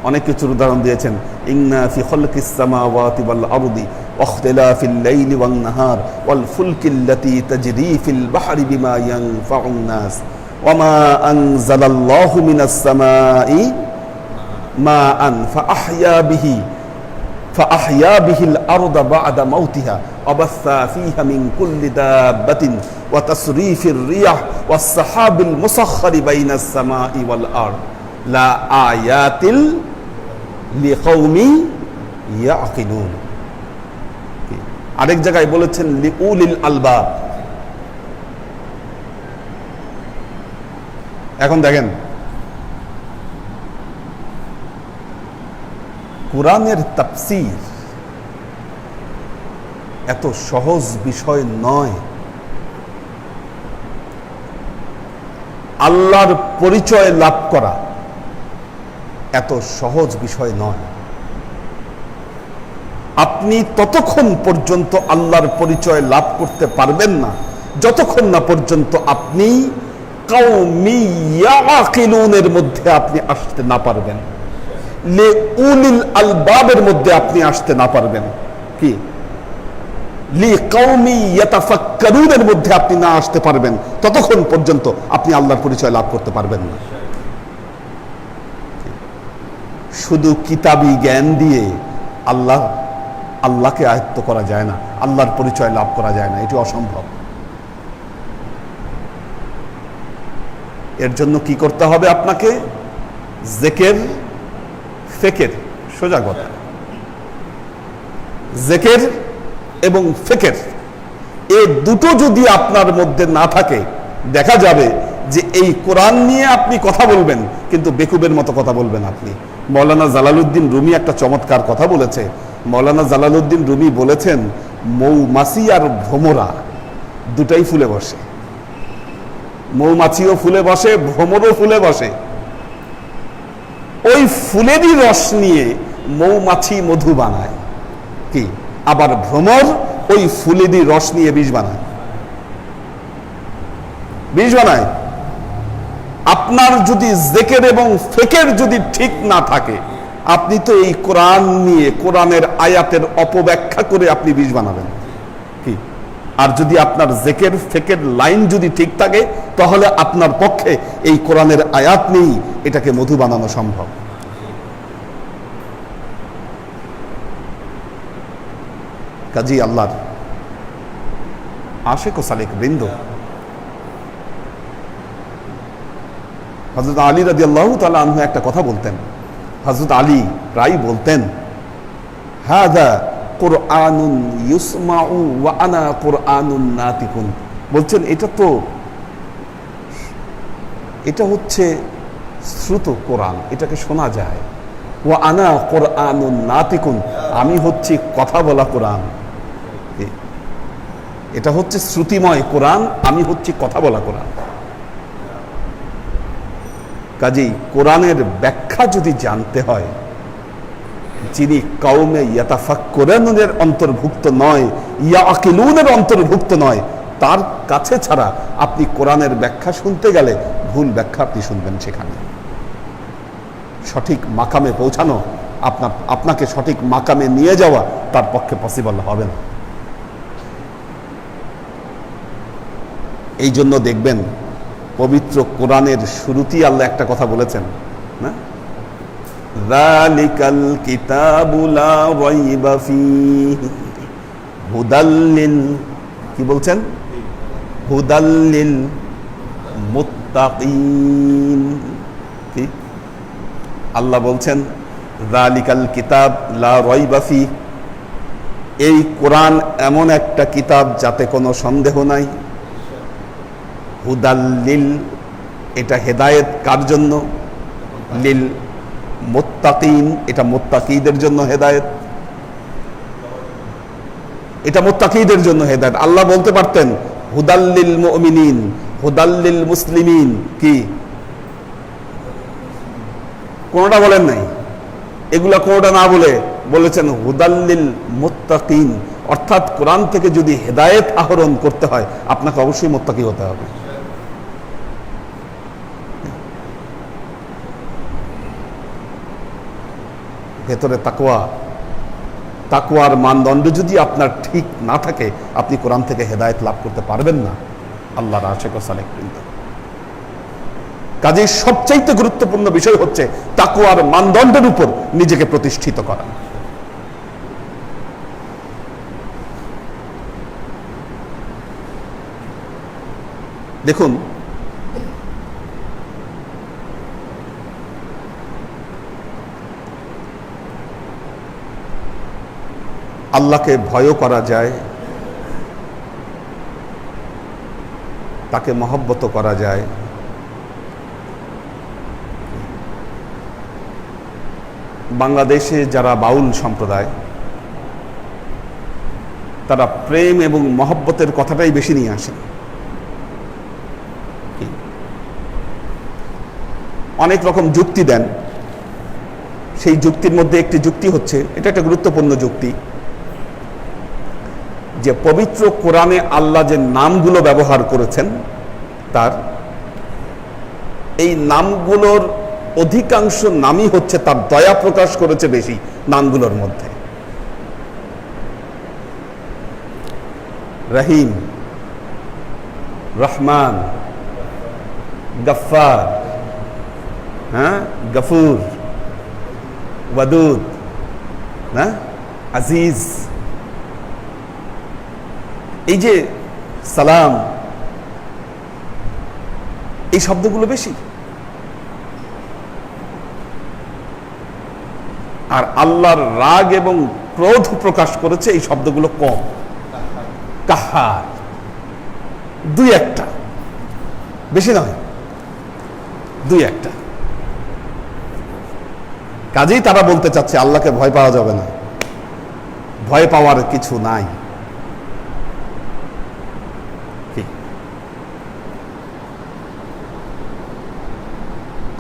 অনেক কিছুর উদাহরণ দিয়েছেন, ইন্না ফি খালকিস সামাওয়াতি ওয়াল আরদি ওয়াখতিলাফিল লাইলি ওয়ান নাহার ওয়াল ফুলকিল্লাতী তাজরি ফিল বাহরি বিমা ইয়ানফাউন নাস ওয়া মা আনজালাল্লাহু মিনাস সামাই মাআন ফাআহইয়া বিহিল আরদা বা'দা মাউতিহা ওয়া বাসসা ফীহা মিন কুল্লি দাব্বাতিন ওয়া তাসরীফির রিয়াহ ওয়াস সাহাবিল মুসাখখারি বাইনাস সামাই ওয়াল আরদ লা আয়াতিল লিকাউমি ইয়াকিলুন। আরেক জায়গায় বলেছেন লিউলিল আলবাব। এখন দেখেন কোরআনের তাফসীর এত সহজ বিষয় নয়, আল্লাহর পরিচয় লাভ করা এত সহজ বিষয় নয়। আপনি ততক্ষণ পর্যন্ত আল্লাহর পরিচয় লাভ করতে পারবেন না যতক্ষণ না পর্যন্ত আপনি কাউমি ইয়াকিলুনের মধ্যে আপনি আসতে না পারবেন, লিউলিল আলবাবের মধ্যে আপনি আসতে না পারবেন, কি লিকাউমি ইয়াতাফাক্কারুনের মধ্যে আপনি না আসতে পারবেন, ততক্ষণ পর্যন্ত আপনি আল্লাহর পরিচয় লাভ করতে পারবেন না। শুধু কিতাবি জ্ঞান দিয়ে আল্লাহকে আয়ত্ত করা যায় না, আল্লাহর পরিচয় লাভ করা যায় না, এটি অসম্ভব। এর জন্য কি করতে হবে আপনাকে? জিকির, ফিকির, সোজা কথা, জিকির এবং ফিকির, এই দুটো যদি আপনার মধ্যে না থাকে, দেখা যাবে যে এই কোরআন নিয়ে আপনি কথা বলবেন কিন্তু বেকুবের মতো কথা বলবেন আপনি। মৌলানা জালালউদ্দিন রুমি একটা চমৎকার কথা বলেছে। মৌলানা জালালউদ্দিন রুমি বলেছেন, মৌমাছি আর ভ্রমরা দুটাই ফুলে বসে, মৌমাছিও ফুলে বসে, ভ্রমরও ফুলে বসে। ওই ফুলেরই রস নিয়ে মৌমাছি মধু বানায়, কি আবার ভ্রমর ওই ফুলেরই রস নিয়ে বিষ বানায়। আপনার যদি জেকের এবং ফেকের যদি ঠিক না থাকে, আপনি তো এই কোরআন নিয়ে, কোরআনের আয়াতের অপব্যাখ্যা করে আপনি বিষ বানাবেন কি। আর যদি আপনার জেকের ফেকের লাইন যদি ঠিক থাকে, তাহলে আপনার পক্ষে এই কোরআনের আয়াত নেই এটাকে মধু বানানো সম্ভব। কাজী আল্লাহর আশিক ও সালেক বৃন্দ, হযরত আলী রাদিয়াল্লাহু তাআলা আনহু একটা কথা বলতেন। হযরত আলী প্রায় বলতেন, হাযা কুরআনুন ইউসমাউ ওয়া আনা কুরআনুন নাতিকুন। বলছেন এটা হচ্ছে শ্রুত কোরআন, এটাকে শোনা যায়। ওয়া আনা কুরআনুন নাতিকুন, আমি হচ্ছি কথা বলা কোরআন। এটা হচ্ছে শ্রুতিময় কোরআন, আমি হচ্ছি কথা বলা কোরআন। কাজেই কোরআনের ব্যাখ্যা যদি জানতে হয়, যিনি কাউমে ইয়াতাফাক্কুরুনের অন্তর্ভুক্ত নয়, ইয়াকিলুনের অন্তর্ভুক্ত নয়, তার কাছে ছাড়া আপনি কোরআনের ব্যাখ্যা শুনতে গেলে ভুল ব্যাখ্যা আপনি শুনবেন। সেখানে সঠিক মাকামে পৌঁছানো, আপনাকে সঠিক মাকামে নিয়ে যাওয়া তার পক্ষে পসিবল হবে না। এই জন্য দেখবেন পবিত্র কোরআনের শুরুতেই আল্লাহ একটা কথা বলেছেন না, যালিকাল কিতাবু লা রাইবা ফীহি হুদাল লিল, কি বলছেন, হুদাল লিল মুত্তাকিন। কি আল্লাহ বলছেন, যালিকাল কিতাব লা রাইবা ফীহি, এই কোরআন এমন একটা কিতাব যাতে কোনো সন্দেহ নাই। হুদাল লিল, এটা হেদায়েত কার জন্য, লিল মুত্তাকিন, এটা মুত্তাকিদের জন্য হেদায়েত, এটা মুত্তাকিদের জন্য হেদায়েত। আল্লাহ বলতে পারতেন হুদাল লিল মুমিনিন, হুদাল লিল মুসলিমিন, কি কোনটা বলেন নাই, এগুলা কোনটা না বলে বলেছেন হুদাল লিল মুত্তাকিন। অর্থাৎ কোরআন থেকে যদি হেদায়েত আহরণ করতে হয়, আপনাকে অবশ্যই মুত্তাকি হতে হবে। ভেতরে তাকওয়ার মানদণ্ড যদি আপনার ঠিক না থাকে, আপনি কোরআন থেকে হেদায়েত লাভ করতে পারবেন না। আল্লাহর আশিক ও সালেক বৃন্দ, কাজেই সবচাইতে গুরুত্বপূর্ণ বিষয় হচ্ছে তাকওয়ার মানদণ্ডের উপর নিজেকে প্রতিষ্ঠিত করা। দেখুন, আল্লাহকে ভয়ও করা যায়, তাকে মহব্বত করা যায়। বাংলাদেশে যারা বাউল সম্প্রদায়, তারা প্রেম এবং মহব্বতের কথাটাই বেশি নিয়ে আসেন। অনেক রকম যুক্তি দেন, সেই যুক্তির মধ্যে একটি যুক্তি হচ্ছে, এটা একটা গুরুত্বপূর্ণ যুক্তি, যে পবিত্র কোরআনে আল্লাহ যে নামগুলো ব্যবহার করেছেন, তার এই নামগুলোর অধিকাংশ নামই হচ্ছে তার দয়া প্রকাশ করেছে বেশি নামগুলোর মধ্যে। রহিম, রহমান, গফফার, গফুর, ওয়াদুদ, না আজিজ, এই যে সালাম, এই শব্দগুলো বেশি। আর আল্লাহর রাগ এবং ক্রোধ প্রকাশ করেছে এই শব্দগুলো কম। কাহার, দুই একটা, বেশি নয়, দুই একটা। কাজেই তারা বলতে চাচ্ছে আল্লাহকে ভয় পাওয়া যাবে না, ভয় পাওয়ার কিছু নাই।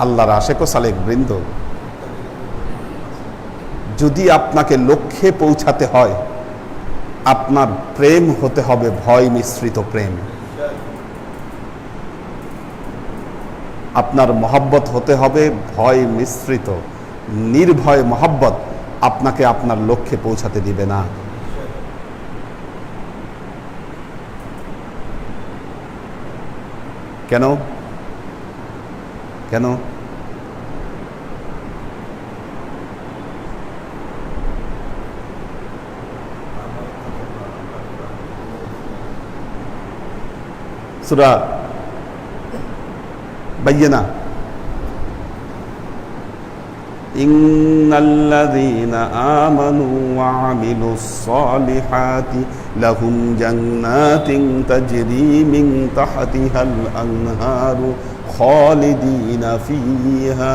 আল্লাহর আশেক ও সালেক বৃন্দ, যদি আপনাকে লক্ষ্যে পৌঁছাতে হয়, আপনার প্রেম হতে হবে ভয় মিশ্রিত প্রেম। আপনার মহব্বত হতে হবে ভয় মিশ্রিত। নির্ভয় মহব্বত আপনাকে আপনার লক্ষ্যে পৌঁছাতে দিবে না। কেন? কেন? সূরা বাইয়িনা, ইন্নাল্লাযীনা আমানু ওয়া আমিলুস সালিহাতি লাহুম জান্নাতিন তাজরি মিন তাহতিহাল আনহারু খালিদিনা ফিহা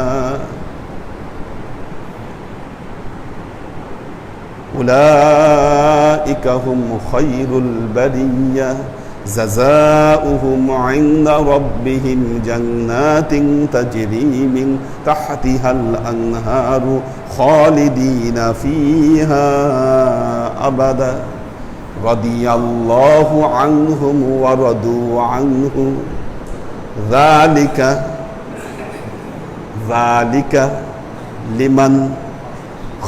উলাইকা হুম খায়রুল বারিয়্যা জাযাউহুম ইনদা রাব্বিহিম জান্নাতিন তাজরি মিন তাহতিহাল আনহারু খালিদিনা ফিহা আবাদা রাদিয়াল্লাহু আনহুম ওয়া রাদু আনহু যালিকা লিমান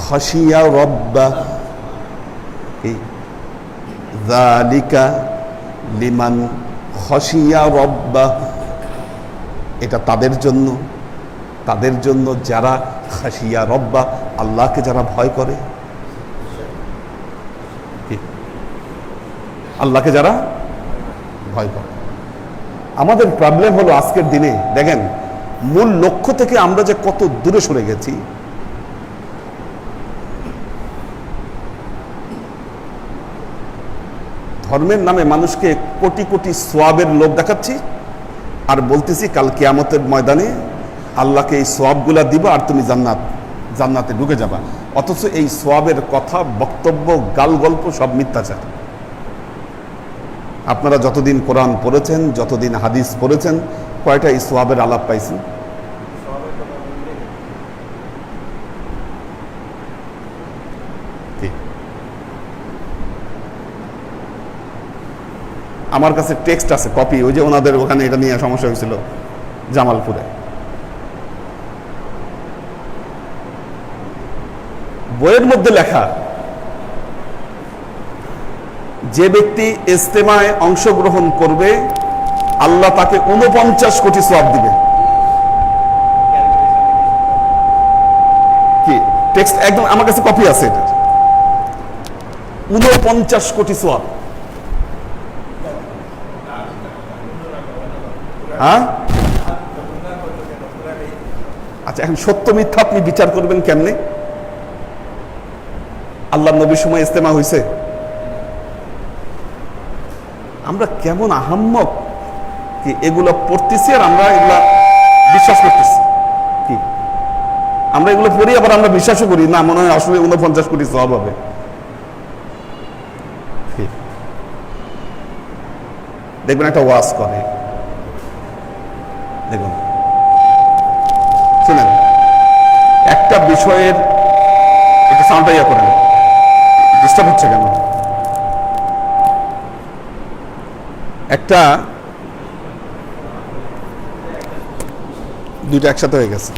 খাশিয়া রাব্বাহ। যালিকা লিমান খাশিয়া রাব্বাহ, এটা তাদের জন্য যারা খাশিয়া রাব্বাহ, আল্লাহকে যারা ভয় করে। আল্লাহকে যারা ভয় করে। আমাদের প্রবলেম হলো আজকের দিনে দেখেন, মূল লক্ষ্য থেকে আমরা যে কত দূরে সরে গেছি। ধর্মের নামে মানুষকে কোটি কোটি সোয়াবের লোভ দেখাচ্ছি, আর বলতেছি কাল কিয়ামতের ময়দানে আল্লাহকে এই সোয়াবগুলা দিব আর তুমি জান্নাতে ঢুকে যাবা। অথচ এই সোয়াবের কথা, বক্তব্য, গাল গল্প সব মিথ্যাচার। আপনারা যতদিন কোরআন পড়েছেন, যতদিন হাদিস পড়েছেন, কয়টা এই সোয়াবের আলাপ পাইছেন? আমার কাছে টেক্সট আছে, কপি, ওই যে ওনাদের ওখানে এটা নিয়ে সমস্যা হয়েছিল জামালপুরে। বইয়ের মধ্যে লেখা, যে ব্যক্তি ইজতেমায় অংশগ্রহণ করবে আল্লাহ তাকে 49 কোটি সওয়াব দিবে। কি টেক্সট? একদম আমার কাছে কপি আছে এটা। 49 কোটি সওয়াব। হ্যাঁ, আচ্ছা, এখন সত্য মিথ্যা আপনি বিচার করবেন কেমনে? আল্লাহ নবীর সময় ইজতেমা হয়েছে? আমরা কেমন আহাম্মক কি এগুলো পড়তেছি আর আমরা এগুলা বিশ্বাস করতেছি। কি আমরা এগুলো পড়ি আবার আমরা বিশ্বাসও করি না, মনে হয় আসলে 49 কোটি সওয়াব হবে। দেখবেন একটা ওয়াজ করে, দেখুন শুনেন, একটা বিষয়ের একটা সাউন্ডটা ইয়া করেন, ডিস্টার্ব হচ্ছে কেন? একটা দুইটা একসাথে হয়ে গেছে,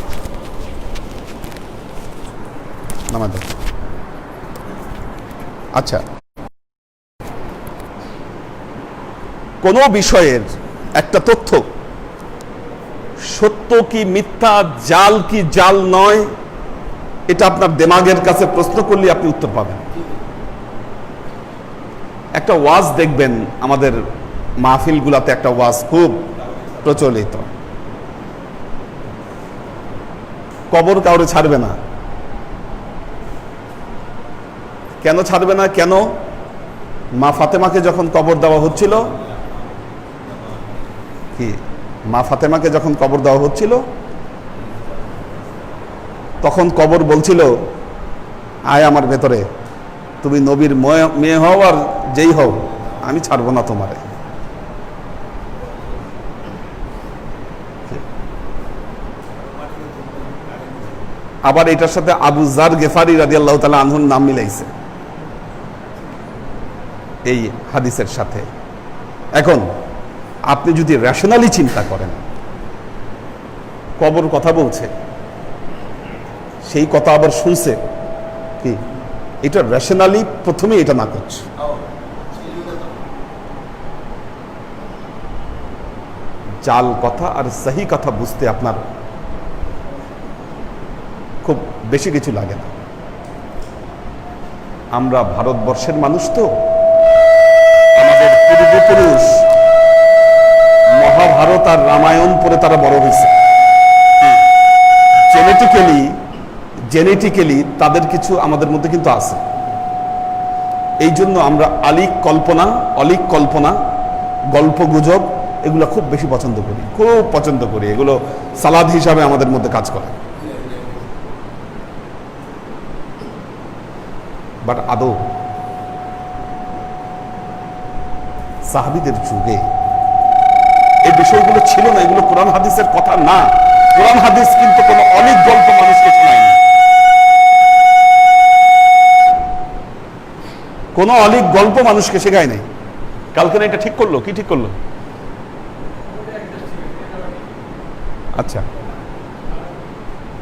নামাজ। আচ্ছা, কোন বিষয়ের একটা তথ্য সত্য কি মিথ্যা, জাল কি জাল নয়, এটা আপনার দিমাগের কাছে প্রশ্ন করলে আপনি উত্তর পাবেন। একটা ওয়াজ দেখবেন, আমাদের মাহফিলগুলাতে একটা ওয়াজ খুব প্রচলিত, কবর কাউরে ছাড়বে না। কেন ছাড়বে না? কেন? মা ফাতেমাকে যখন কবর দেওয়া হচ্ছিল, কি মা ফাতেমাকে যখন কবর দেওয়া হচ্ছিল, তখন কবর বলছিল, আয় আমার ভেতরে, তুমি নবীর মেয়ে হও আর যেই হও, আমি ছাড়বো না তোমারে। আবার এটার সাথে আবু যার গেফারি রাদিয়াল্লাহু তাআলা আনহুর নাম মিলাইছে এই হাদিসের সাথে। এখন আপনি যদি রেশনালি চিন্তা করেন, কবর কথা বলছে, সেই কথা আবার শুনছে, কি এটা রেশনালি প্রথমে এটা না করছে। জাল কথা আর সহি কথা বুঝতে আপনার খুব বেশি কিছু লাগে না। আমরা ভারতবর্ষের মানুষ, তো আমাদের পূর্বপুরুষ মহাভারত আর রামায়ণ পড়ে তারা বড় হয়েছে। জেনেটিক্যালি তাদের কিছু আমাদের মধ্যে কিন্তু আছে। এই জন্য আমরা অলিক কল্পনা, গল্প গুজব এগুলো খুব বেশি পছন্দ করি। এগুলো সালাদ হিসাবে আমাদের মধ্যে কাজ করে। বাট আদৌ সাহাবীদের যুগে এই বিষয়গুলো ছিল না। এগুলো কোরআন হাদিসের কথা না। কোরআন হাদিস কিন্তু কোনো অনেক গল্প মানুষকে শোনায়নি, কোনো অনেক গল্প মানুষকে শেখায় নাই। কালকে না এটা ঠিক করলো, কি ঠিক করলো? আচ্ছা,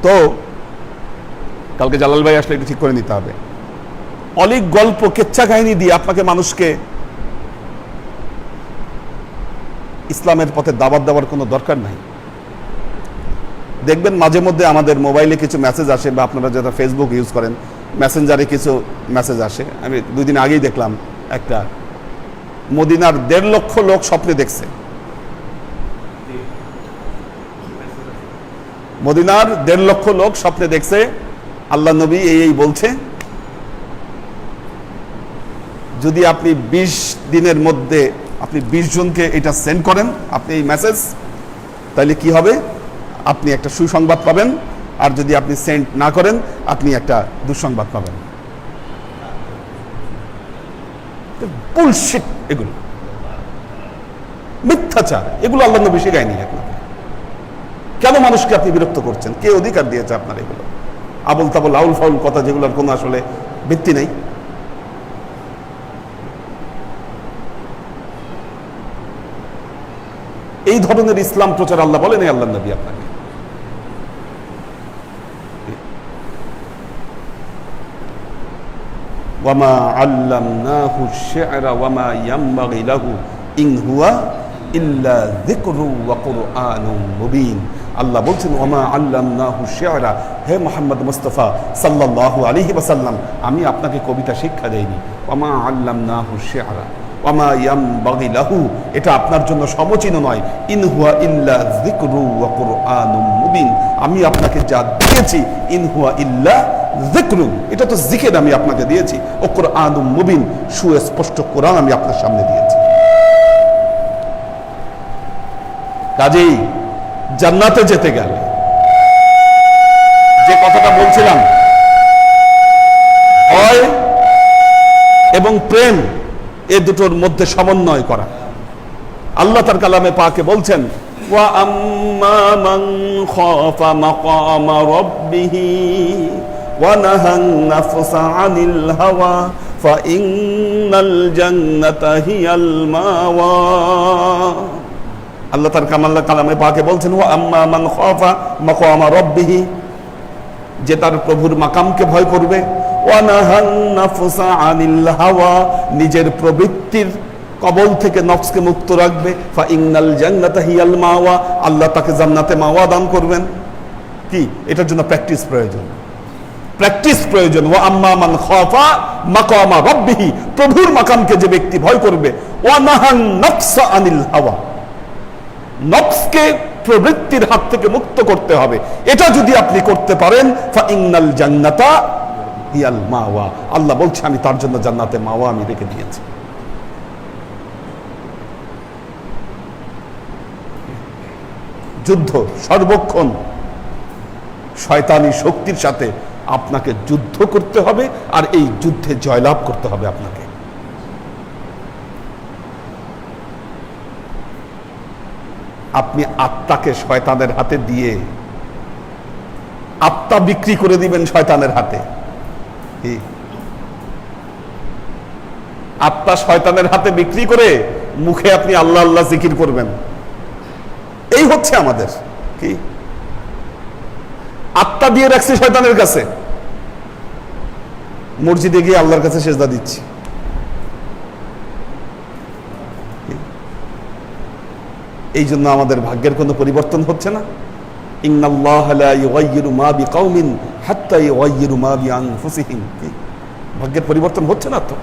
তো কালকে জালাল ভাই আসলে এটা ঠিক করে নিতে হবে। অনেক গল্প কেচ্ছা কাহিনী দিয়ে আপনাকে মানুষকে ইসলামের পথে দাওয়াত দেওয়ার কোনো দরকার নাই। দেখবেন মাঝে মধ্যে আমাদের মোবাইলে কিছু মেসেজ আসে, বা আপনারা যারা ফেসবুক ইউজ করেন, মেসেঞ্জারে কিছু মেসেজ আসে। আমি 2 দিন আগেই দেখলাম একটা, মদিনার 1.5 লক্ষ লোক স্বপ্নে দেখছে। মদিনার 1.5 লক্ষ লোক স্বপ্নে দেখছে আল্লাহ নবী এই বলছে, যদি আপনি 20 দিনের মধ্যে আপনি 20 জনকে এটা সেন্ড করেন, আপনি এই মেসেজ, তাহলে কি হবে? আপনি একটা সুসংবাদ পাবেন, আর যদি আপনি সেন্ড না করেন আপনি একটা দুঃসংবাদ পাবেন। বুলশিট, এগুলো মিথ্যাচার, এগুলো আল্লাহ নবী শেখায়নি আপনাকে। কেন মানুষকে আপনি বিরক্ত করছেন? কে অধিকার দিয়েছে আপনার এগুলো আবল তাবল আউল ফাউল কথা, যেগুলোর কোনো আসলে ভিত্তি নেই? এই ধরনের ইসলাম প্রচার আল্লাহ বলেন আল্লাহ নবী আপনাকে। ওয়ামা আল্লামনাহু আশ-শি'রা ওয়ামা ইয়ানবাগি লাহু ইন হুয়া ইল্লা যিকরু ওয়া কুরআনুম মুবিন। আল্লাহ বলছেন, ওয়ামা আল্লামনাহু আশ-শি'রা, হে মুহাম্মদ মুস্তাফা সাল্লাল্লাহু আলাইহি ওয়াসাল্লাম, আমি আপনাকে কবিতা শিক্ষা দেইনি। ওয়ামা আল্লামনাহু আশ-শি'রা ওয়ামা ইয়ানবাগি লাহু, এটা আপনার জন্য সমচীন নয়। ইন হুয়া ইল্লা যিকরু ওয়া কুরআনুম মুবিন, আমি আপনাকে যা দিয়েছি, ইন হুয়া ইল্লা যিকরু, এটা তো জিকির আমি আপনাকে দিয়েছি, ও কুরআনুম মুবিন, সুস্পষ্ট কোরআন আমি আপনার সামনে দিয়েছি। কাজেই জান্নাতে যেতে গেলে যে কথাটা বলছিলাম, ভয় এবং প্রেম, এ দুটোর মধ্যে সমন্বয় করা। আল্লাহ তার কালামে পাকে বলছেন, ওয়া আম্মা মান খাফা মাকামা রাব্বিহি ওয়া নাহান নাফসা আনিল হাওয়া ফাইন্নাল জান্নাতা হিয়াল মাওয়া। আল্লাহ তার কালামে পাকে বলছেন, ওয়া আম্মা মান খাফা মাকামা রাব্বিহি, যে তার প্রভুর মাকামকে ভয় করবে, ওয়া নাহান নাফসা আনিল হাওয়া, নিজের প্রবৃত্তির কবল থেকে নফসকে মুক্ত রাখবে, ফাইন্নাল জান্নাতা হিয়াল মাওয়া, আল্লাহ তাকে জান্নাতে মাওয়া দান করবেন। কি? এটার জন্য প্র্যাকটিস প্রয়োজন। ওয়া আম্মা মান খাফা মাকামা রাব্বিহি, প্রভুর মাকামকে যে ব্যক্তি ভয় করবে, ওয়া নাহান নাফসা আনিল হাওয়া, নফসকে প্রবৃত্তির হাত থেকে মুক্ত করতে হবে। এটা যদি আপনি করতে পারেন, ফাইন্নাল জান্নাতা হিয়াল মাওয়া, আল্লাহ বলছে আমি তার জন্য জান্নাতে মাওয়া আমি রেখে দিয়েছি। যুদ্ধ সর্বক্ষণ শয়তানি শক্তির সাথে আপনাকে যুদ্ধ করতে হবে, আর এই যুদ্ধে জয়লাভ করতে হবে আপনাকে। আপনি আত্মাকে শয়তানের হাতে দিয়ে আত্মা বিক্রি করে দিবেন শয়তানের হাতে। কি আত্মা শয়তানের হাতে বিক্রি করে মুখে আপনি আল্লাহ আল্লাহ জিকির করবেন? এই হচ্ছে আমাদের কি আত্মা দিয়ে রাখছি শয়তানের কাছে, মসজিদে গিয়ে আল্লাহর কাছে সেজদা দিচ্ছি। এই জন্য আমাদের ভাগ্যের কোনো পরিবর্তন হচ্ছে না। ইন্নাল্লাহা লা ইউগাইয়িরু মা বিকাউমিন হাত্তা ইউগাইয়িরু মা বিআনফুসিহিম। ভাগ্যের পরিবর্তন হচ্ছে না তো,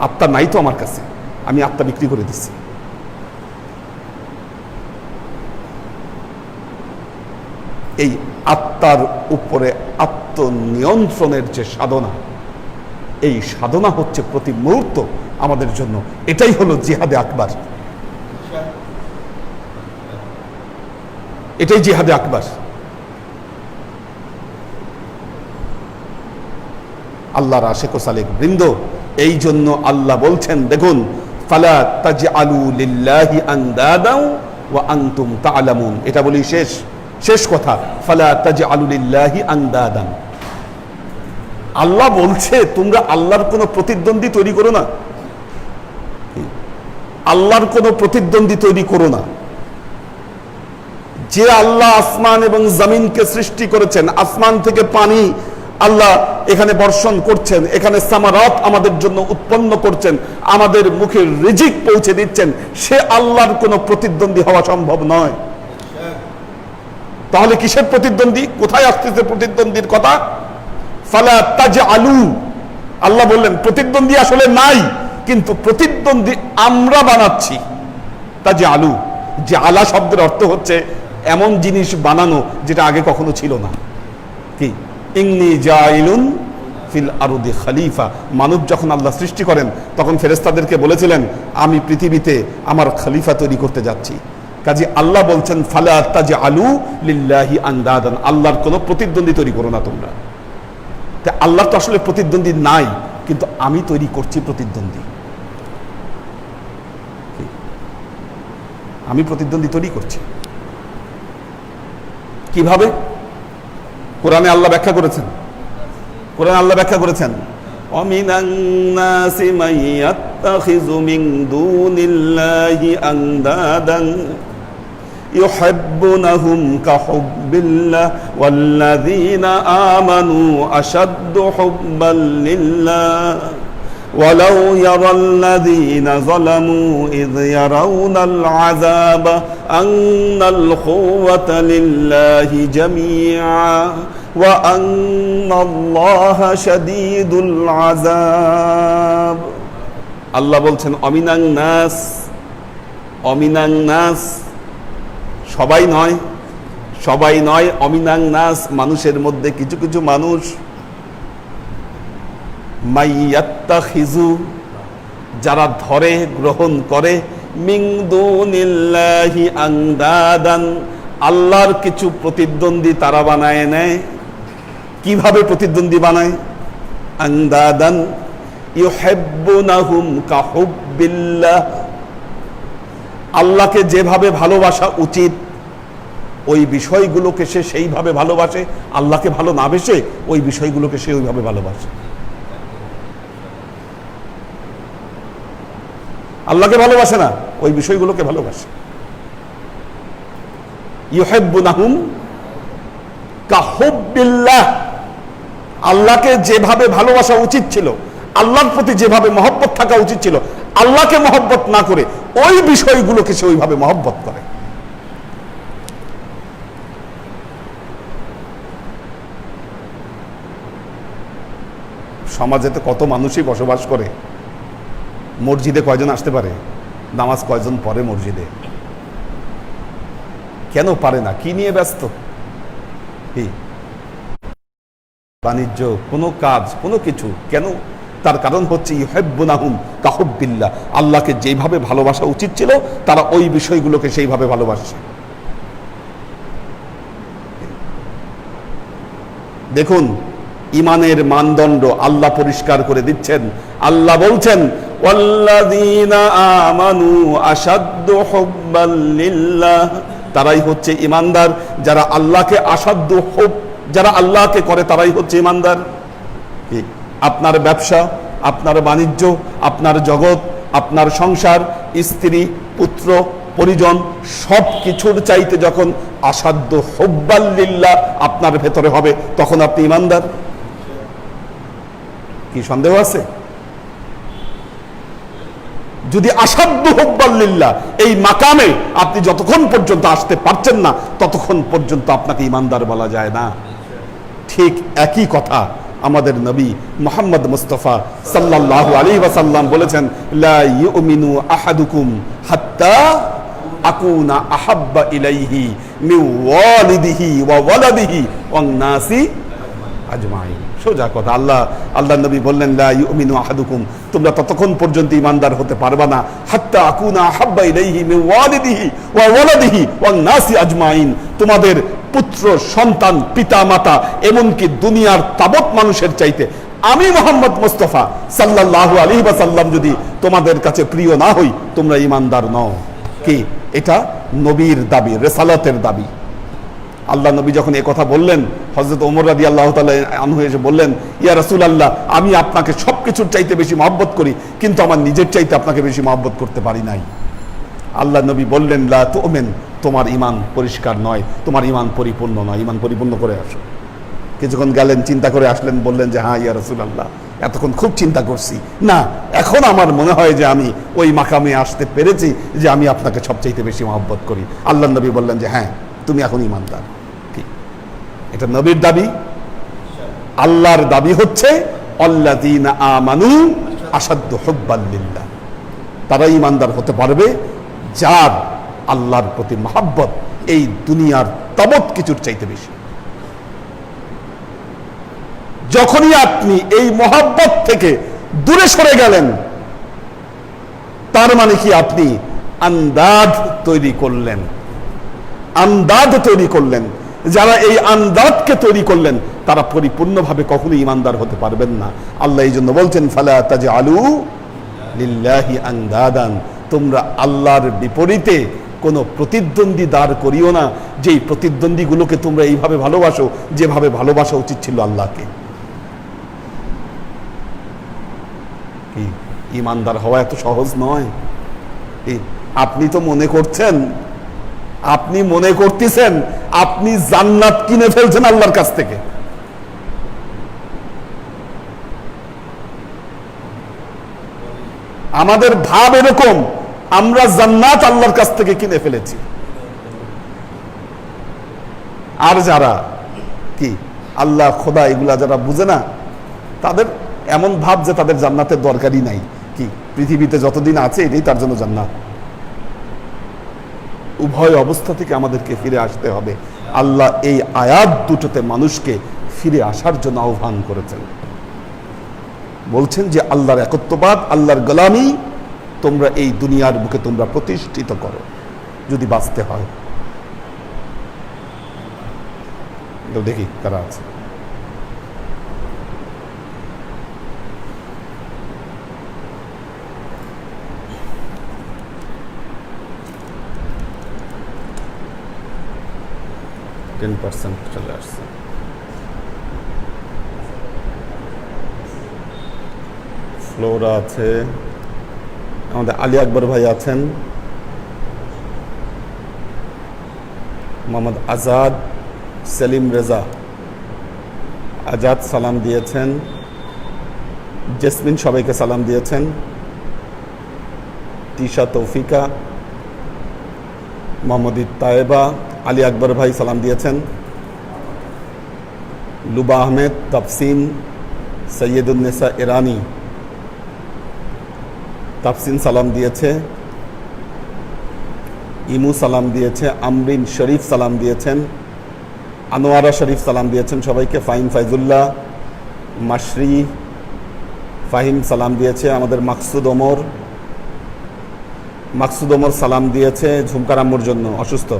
আত্মা নাই তো আমার কাছে, আমি আত্মা বিক্রি করে দিচ্ছি। এই আত্মার উপরে আত্মনিয়ন্ত্রণের যে সাধনা, এই সাধনা হচ্ছে প্রতি মুহূর্ত আমাদের জন্য। এটাই হলো জিহাদে আকবার, এটাই জিহাদে আকবার। আল্লাহর আশিক ও সালেক বৃন্দ, এই জন্য আল্লাহ বলছেন, দেখুন, ফালা তাজআলু লিল্লাহি আনদাদাও ওয়া আনতুম তা'লামুন। এটা বলি শেষ কথা, ফালা তাজআলু লিল্লাহি আনদাদান। আল্লাহ বলছে তোমরা আল্লাহর কোনো প্রতিদ্বন্দ্বী তৈরি করো না, আল্লাহর কোনো প্রতিদ্বন্দ্বী তৈরি করো না। যে আল্লাহ আসমান এবং জমিনকে সৃষ্টি করেছেন, আসমান থেকে পানি আল্লাহ এখানে বর্ষণ করছেন, এখানে সামারাত আমাদের জন্য উৎপন্ন করছেন, আমাদের মুখে রিজিক পৌঁছে দিচ্ছেন, সে আল্লাহর কোনো প্রতিদ্বন্দ্বী হওয়া সম্ভব নয়। তাহলে কিসের প্রতিদ্বন্দ্বী? কোথায় আসতেছে প্রতিদ্বন্দ্বীর কথা? ফালা তাজআলু, আল্লাহ বললেন প্রতিদ্বন্দ্বী আসলে নাই, কিন্তু প্রতিদ্বন্দ্বী আমরা বানাচ্ছি। তাজআলু, যে আলা শব্দের অর্থ হচ্ছে এমন জিনিস বানানো যেটা আগে কখনো ছিল না। কি ইন্নী জাইলুন ফিল আরদি খলিফা। মানব যখন আল্লাহ সৃষ্টি করেন তখন ফেরেশতাদেরকে বলেছিলেন আমি পৃথিবীতে আমার খলিফা তৈরি করতে যাচ্ছি। কাজে আল্লাহ বলছেন ফালা তাজআলু লিল্লাহি আনদাদান, আল্লাহর কোনো প্রতিদ্বন্দ্বী তৈরি করো না তোমরা। তা আল্লাহ তো আসলে প্রতিদ্বন্দ্বী নাই, কিন্তু আমি তৈরি করছি প্রতিদ্বন্দ্বী। আমি প্রতিদ্বন্দ্বী তৈরি করছি। কিভাবে? কোরআনে আল্লাহ ব্যাখ্যা করেছেন, কোরআনে আল্লাহ ব্যাখ্যা করেছেন, ওয়ামিনান নাসি মান ইয়াত্তাখিযু মিন দুনিল্লাহি আনদাদান ইউহিব্বুনাহুম কাহুব্বিল্লাহ ওয়াল্লাযীনা আমানু আশাদ্দু হুব্বাল লিল্লাহ ওয়ালাউ ইয়ারাল্লাযীনা যালামু ইয ইয়ারাউনাল আযাবা আন্নাল কুওয়াতা লিল্লাহি জামিআ ওয়া আন্নাল্লাহা শাদীদুল আযাব। আল্লাহ বলছেন অমিনান নাস, অমিনান নাস, সবাই নয়, সবাই নয়, অমিনান নাস, মানুষের মধ্যে কিছু কিছু মানুষ, মাইয়াত্তাখিযু, যারা ধরে গ্রহণ করে, মিন দুনিল্লাহি আনদাদান, আল্লাহর কিছু প্রতিদ্বন্দ্বী তারা বানায় নেয়। কিভাবে প্রতিদ্বন্দ্বী বানায়? আনদাদান ইউহিব্বুনাহুম কাহুব্বিল্লাহ, আল্লাহকে যেভাবে ভালোবাসা উচিত ওই বিষয়গুলোকে সে সেইভাবে ভালোবাসে, আল্লাহকে ভালো না বেসে ওই বিষয়গুলোকে সে ওইভাবে ভালোবাসে। আল্লাহকে ভালোবাসে না, ওই বিষয়গুলোকে ভালোবাসে। ইউহিব্বুনাহুম কাহুব্বিল্লাহ, আল্লাহকে যেভাবে ভালোবাসা উচিত ছিল, আল্লাহর প্রতি যেভাবে মহব্বত থাকা উচিত ছিল, আল্লাহকে মহব্বত না করে ওই বিষয়গুলোকে সে ওইভাবে মহব্বত করে। সমাজে তো কত মানুষই বসবাস করে, মসজিদে কয়জন আসতে পারে? নামাজ কয়জন পড়ে মসজিদে? কেন পারে না? কি নিয়ে ব্যস্ত? কি বাণিজ্য, কোনো কাজ, কোনো কিছু, কেন? তার কারণ হচ্ছে ইউহিব্বুনাহুম কাহুব্বিল্লাহ, আল্লাহকে যেভাবে ভালোবাসা উচিত ছিল তারা ওই বিষয়গুলোকে সেইভাবে ভালোবাসে। দেখুন ইমানের মানদণ্ড আল্লাহ পরিষ্কার করে দিচ্ছেন। আল্লাহ বলছেন ওয়াল্লাযীনা আমানু আশাদ্দু হুব্বাল লিল্লাহ তারাই হচ্ছে ইমানদার। যারা আল্লাহকে আসাধ্য হোক, যারা আল্লাহকে করে তারাই হচ্ছে ইমানদার। আপনার ব্যবসা, আপনার বাণিজ্য, আপনার জগৎ, আপনার সংসার, স্ত্রী, পুত্র, পরিজন, সব কিছুর চাইতে যখন আসাধ্য হুব্বাল্লিল্লাহ আপনার ভেতরে হবে, তখন আপনি ইমানদার। কি সন্দেহ আছে? যদি আসাধ্য হুব্বাল্লিল্লাহ এই মাকামে আপনি যতক্ষণ পর্যন্ত আসতে পারছেন না, ততক্ষণ পর্যন্ত আপনাকে ইমানদার বলা যায় না। ঠিক একই কথা আমাদের নবী মুহাম্মদ মুস্তাফা সাল্লাল্লাহু আলাইহি ওয়াসাল্লাম বলেছেন, লা ইউমিনু আহাদুকুম হাত্তা আকুনা আহাব্বা ইলাইহি মিন ওয়ালিদিহি ওয়া ওয়ালাদিহি ওয়ান নাসি আজমাইন। সোজা কথা। আল্লাহ নবী বললেন, লা ইউমিনু আহাদুকুম, তোমরা ততক্ষণ পর্যন্ত ইমানদার হতে পারবা না হাত্তা আকুনা আহাব্বা ইলাইহি মিন ওয়ালিদিহি ওয়া ওয়ালাদিহি ওয়ান নাসি আজমাইন। তোমাদের পুত্র, সন্তান, পিতা মাতা, এমনকি দুনিয়ার তাবৎ মানুষের চাইতে আমি মুহাম্মদ মুস্তাফা সাল্লাল্লাহু আলাইহি ওয়াসাল্লাম যদি তোমাদের কাছে প্রিয় না হই, তোমরা ইমানদার নও। কি এটা? নবীর দাবি, রিসালাতের দাবি। আল্লাহ নবী যখন এই কথা বললেন, হযরত ওমর রাদিয়াল্লাহু তাআলা আনহু এসে বললেন, ইয়া রাসূলুল্লাহ, আমি আপনাকে সবকিছুর চাইতে বেশি মহব্বত করি, কিন্তু আমার নিজের চাইতে আপনাকে বেশি মহব্বত করতে পারি নাই। আল্লাহ নবী বললেন, লা তুমিন, তোমার ঈমান পরিষ্কার নয়, তোমার ঈমান পরিপূর্ণ নয়, ঈমান পরিপূর্ণ করে আসো। কিছুক্ষণ গেলেন, চিন্তা করে আসলেন, বললেন যে হ্যাঁ ইয়া রাসূলুল্লাহ, এতক্ষণ খুব চিন্তা করছি, না এখন আমার মনে হয় যে আমি ওই মাকামে আসতে পেরেছি যে আমি আপনাকে সবচাইতে বেশি মহব্বত করি। আল্লাহ নবী বললেন যে হ্যাঁ, তুমি এখন ঈমানদার। কি এটা নবীর দাবি? আল্লাহর দাবি হচ্ছে আল্লাযীনা আমানু আশাদ্দু হুব্বান লিল্লাহ, তারা ঈমানদার হতে পারবে যার আল্লাহর প্রতি মহব্বত এই দুনিয়ার তাবৎ কিছুর চাইতে বেশি। যখনই আপনি এই মহব্বত থেকে দূরে সরে গেলেন, তার মানে কি আপনি আন্দাজ তৈরি করলেন, আন্দাজ তৈরি করলেন। যারা এই আন্দাজকে তৈরি করলেন তারা পরিপূর্ণভাবে কখনো ইমানদার হতে পারবেন না। আল্লাহ এই জন্য বলছেন, ফালা তাজআলু লিল্লাহি আন্দাদান, তোমরা আল্লাহর বিপরীতে কোনো প্রতিদ্বন্দ্বী দাঁড় করিও না, যেই প্রতিদ্বন্দ্বীগুলোকে তোমরা এইভাবে ভালোবাসো যেভাবে ভালোবাসা উচিত ছিল আল্লাহকে। কি ইমানদার হওয়া এত সহজ নয়। আপনি তো মনে করছেন, আপনি মনে করতেছেন আপনি জান্নাত কিনে ফেলছেন আল্লাহর কাছ থেকে। আমাদের ভাব এরকম, আমরা জান্নাত আল্লাহর কাছ থেকে কিনে ফেলেছি। আর যারা কি আল্লাহ খোদা এগুলা যারা বুঝে না, তাদের এমন ভাব যে তাদের জান্নাতের দরকারই নাই। কি পৃথিবীতে যতদিন আছে এটাই তার জন্য জান্নাত। উভয় অবস্থা থেকে আমাদেরকে ফিরে আসতে হবে। আল্লাহ এই আয়াত দুটোতে মানুষকে ফিরে আসার জন্য আহ্বান করেছেন। বলছেন যে আল্লাহর একত্ববাদ, আল্লাহর গোলামি তোমরা এই দুনিয়ার বুকে তোমরা প্রতিষ্ঠিত করো যদি বাঁচতে হয়। দেখি কারা আছে। চলে আসছে। ফ্লোরা আছে, আমাদের আলী আকবর ভাই আছেন, মোহাম্মদ আজাদ, সেলিম রেজা, আজাদ সালাম দিয়েছেন, জেসমিন সবাইকে সালাম দিয়েছেন, তিশা তৌফিকা, মোহাম্মদ তায়েবা, আলী আকবর ভাই সালাম দিয়েছেন, লুবা আহমেদ, তাফসিন, সৈয়দুন্নেসা ইরানি তাফসিন সালাম দিয়েছে, ইমু সালাম দিয়েছে, আমরিন শরীফ সালাম দিয়েছেন, আনোয়ারা শরীফ সালাম দিয়েছেন সবাইকে, ফাহিম ফাইজুল্লাহ, মাশরি ফাহিম সালাম দিয়েছে, আমাদের মাকসুদ ওমর সালাম দিয়েছে, ঝুমকার আম্মুর জন্য অসুস্থ,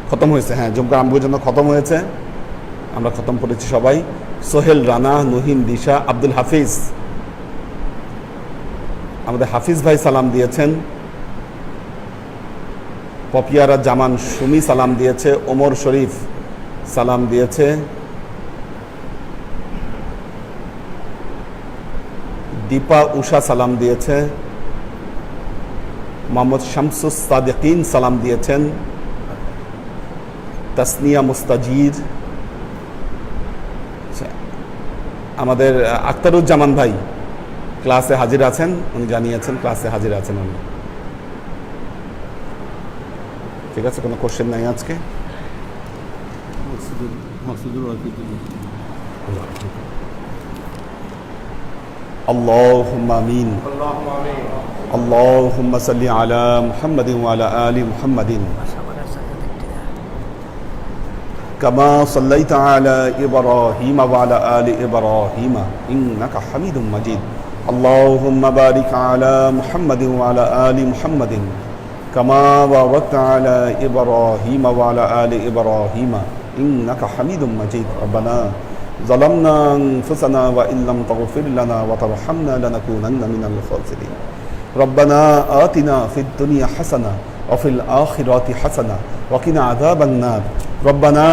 খতম হয়েছে, হ্যাঁ ঝুমকার আম্মুর জন্য খতম হয়েছে, আমরা খতম করেছি সবাই। সোহেল রানা, নুহিন দিশা, আব্দুল হাফিজ, আমাদের হাফিজ ভাই সালাম দিয়েছেন, পপিয়ারা জামান সুমি সালাম দিয়েছে, ওমর শরীফ সালাম দিয়েছে, দীপা উষা সালাম দিয়েছে, মোহাম্মদ শামসুস সাদিকিন সালাম দিয়েছেন, তাসনিয়া মুস্তাজির, আমাদের আখতারুজ্জামান ভাই ক্লাসে হাজির আছেন, উনি জানিয়েছেন ক্লাসে হাজির আছেন উনি। ঠিক আছে, কোনো কোশ্চেন নাই আজকে। اللهم آمين اللهم صل على محمد وعلى آل محمد كما صليت على إبراهيم وعلى آل إبراهيم إنك حميد مجيد اللهم بارك على محمد وعلى آل محمد كما باركت على إبراهيم وعلى آل إبراهيم إنك حميد مجيد ربنا ظلمنا أنفسنا وإن لم تغفر لنا وترحمنا لنكونن من الخاسرين ربنا آتنا في الدنيا حسنة وفي الآخرة حسنة وقنا عذاب النار ربنا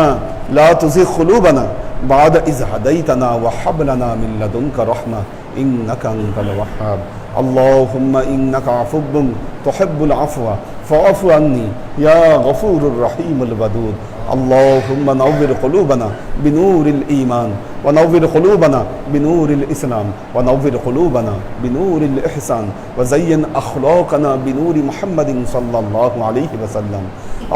لا تزغ قلوبنا بعد إذ هديتنا وهب لنا من لدنك رحمة إنك أنت الوهاب اللهم إنك عفو تحب العفو فاعف عني يا غفور الرحيم الودود اللهم نور قلوبنا بنور الإيمان ونور قلوبنا بنور الإسلام ونور قلوبنا بنور الإحسان وزين أخلاقنا بنور محمد صلى الله عليه وسلم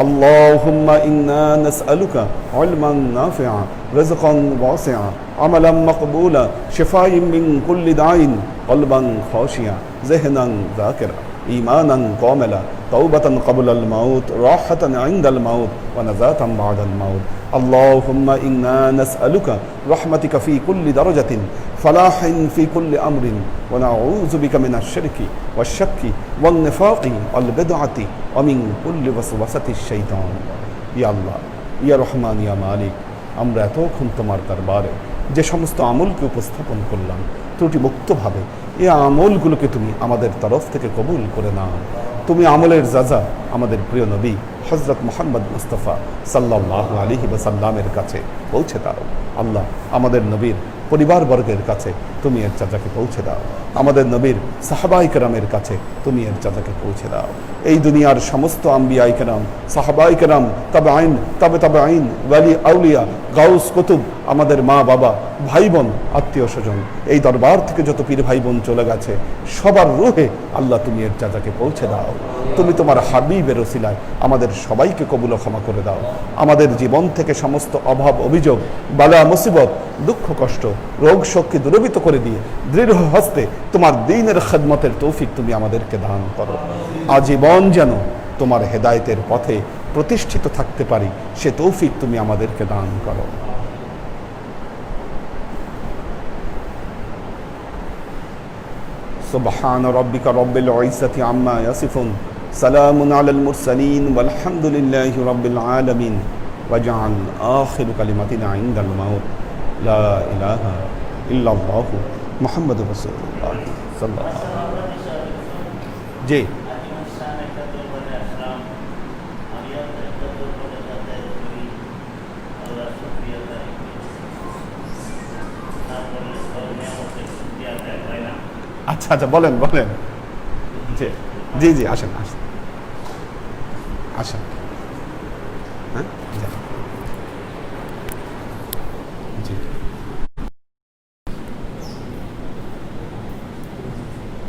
اللهم إنا نسألك علما نافعا رزقا واسعا عملا مقبولا شفاء من كل داء قلبا خاشعا ذهنا ذاكرا إيمانا كاملا توبة قبل الموت راحة عند الموت ونجاة بعد الموت اللهم إنا نسألك رحمتك في كل درجة فلاح في كل أمر ونعوذ بك من الشرك والشك والنفاق والبدعة ومن كل وسوسة الشيطان يا الله يا رحمن يا مالك আমরা এতক্ষণ তোমার দরবারে যে সমস্ত আমলকে উপস্থাপন করলাম ত্রুটি মুক্তভাবে এই আমলগুলোকে তুমি আমাদের তরফ থেকে কবুল করে নাও। তুমি আমলের যাজা আমাদের প্রিয় নবী হযরত মুহাম্মদ মুস্তাফা সাল্লাল্লাহু আলাইহি ওয়াসাল্লামের কাছে পৌঁছে দাও। আল্লাহ, আমাদের নবীর পরিবারবর্গের কাছে তুমি এর যাজাকে পৌঁছে দাও। আমাদের নবীর সাহাবায়ে কেরামের কাছে তুমি এর যাজাকে পৌঁছে দাও। এই দুনিয়ার সমস্ত আম্বিয়ায়ে কেরাম, সাহাবায়ে কেরাম, তাবেঈন, তাবেঈন, ওয়ালি আউলিয়া, গাউস, কুতুব, আমাদের মা বাবা, ভাই বোন, আত্মীয় স্বজন, এই দরবার থেকে যত পীর ভাই বোন চলে গেছে সবার রূহে আল্লাহ তুমি এর যাজাকে পৌঁছে দাও। তুমি তোমার হাবিবের ওসিলায় আমাদের সবাইকে কবুল ও ক্ষমা করে দাও। আমাদের জীবন থেকে সমস্ত অভাব অভিযোগ, বালা মুসিবত, দুঃখ কষ্ট, রোগ শোককে দূরীভূত করে দিয়ে দৃঢ় হস্তে তোমার দ্বীনের খিদমতের তৌফিক তুমি আমাদেরকে দান করো। আজীবন যেন তোমার হেদায়েতের পথে প্রতিষ্ঠিত থাকতে পারি সে তৌফিক তুমি আমাদেরকে দান করো। সুবহান রাব্বিকা রাব্বিল ইজ্জাতি আম্মা ইয়াসিফুন সালামুন আলাল মুরসালিন ওয়ালহামদুলিল্লাহি রাব্বিল আলামিন ওয়াজআল আখিরু কালিমাতিনা ইনদাল মাউত লা ইলাহা ইল্লাল্লাহু মুহাম্মাদুর রাসূলুল্লাহ সাল্লাল্লাহু আলাইহি ওয়াসাল্লাম। জি আচ্ছা আচ্ছা, বলেন বলেন। জি জি জি, আসেন আসেন আসেন। হ্যাঁ।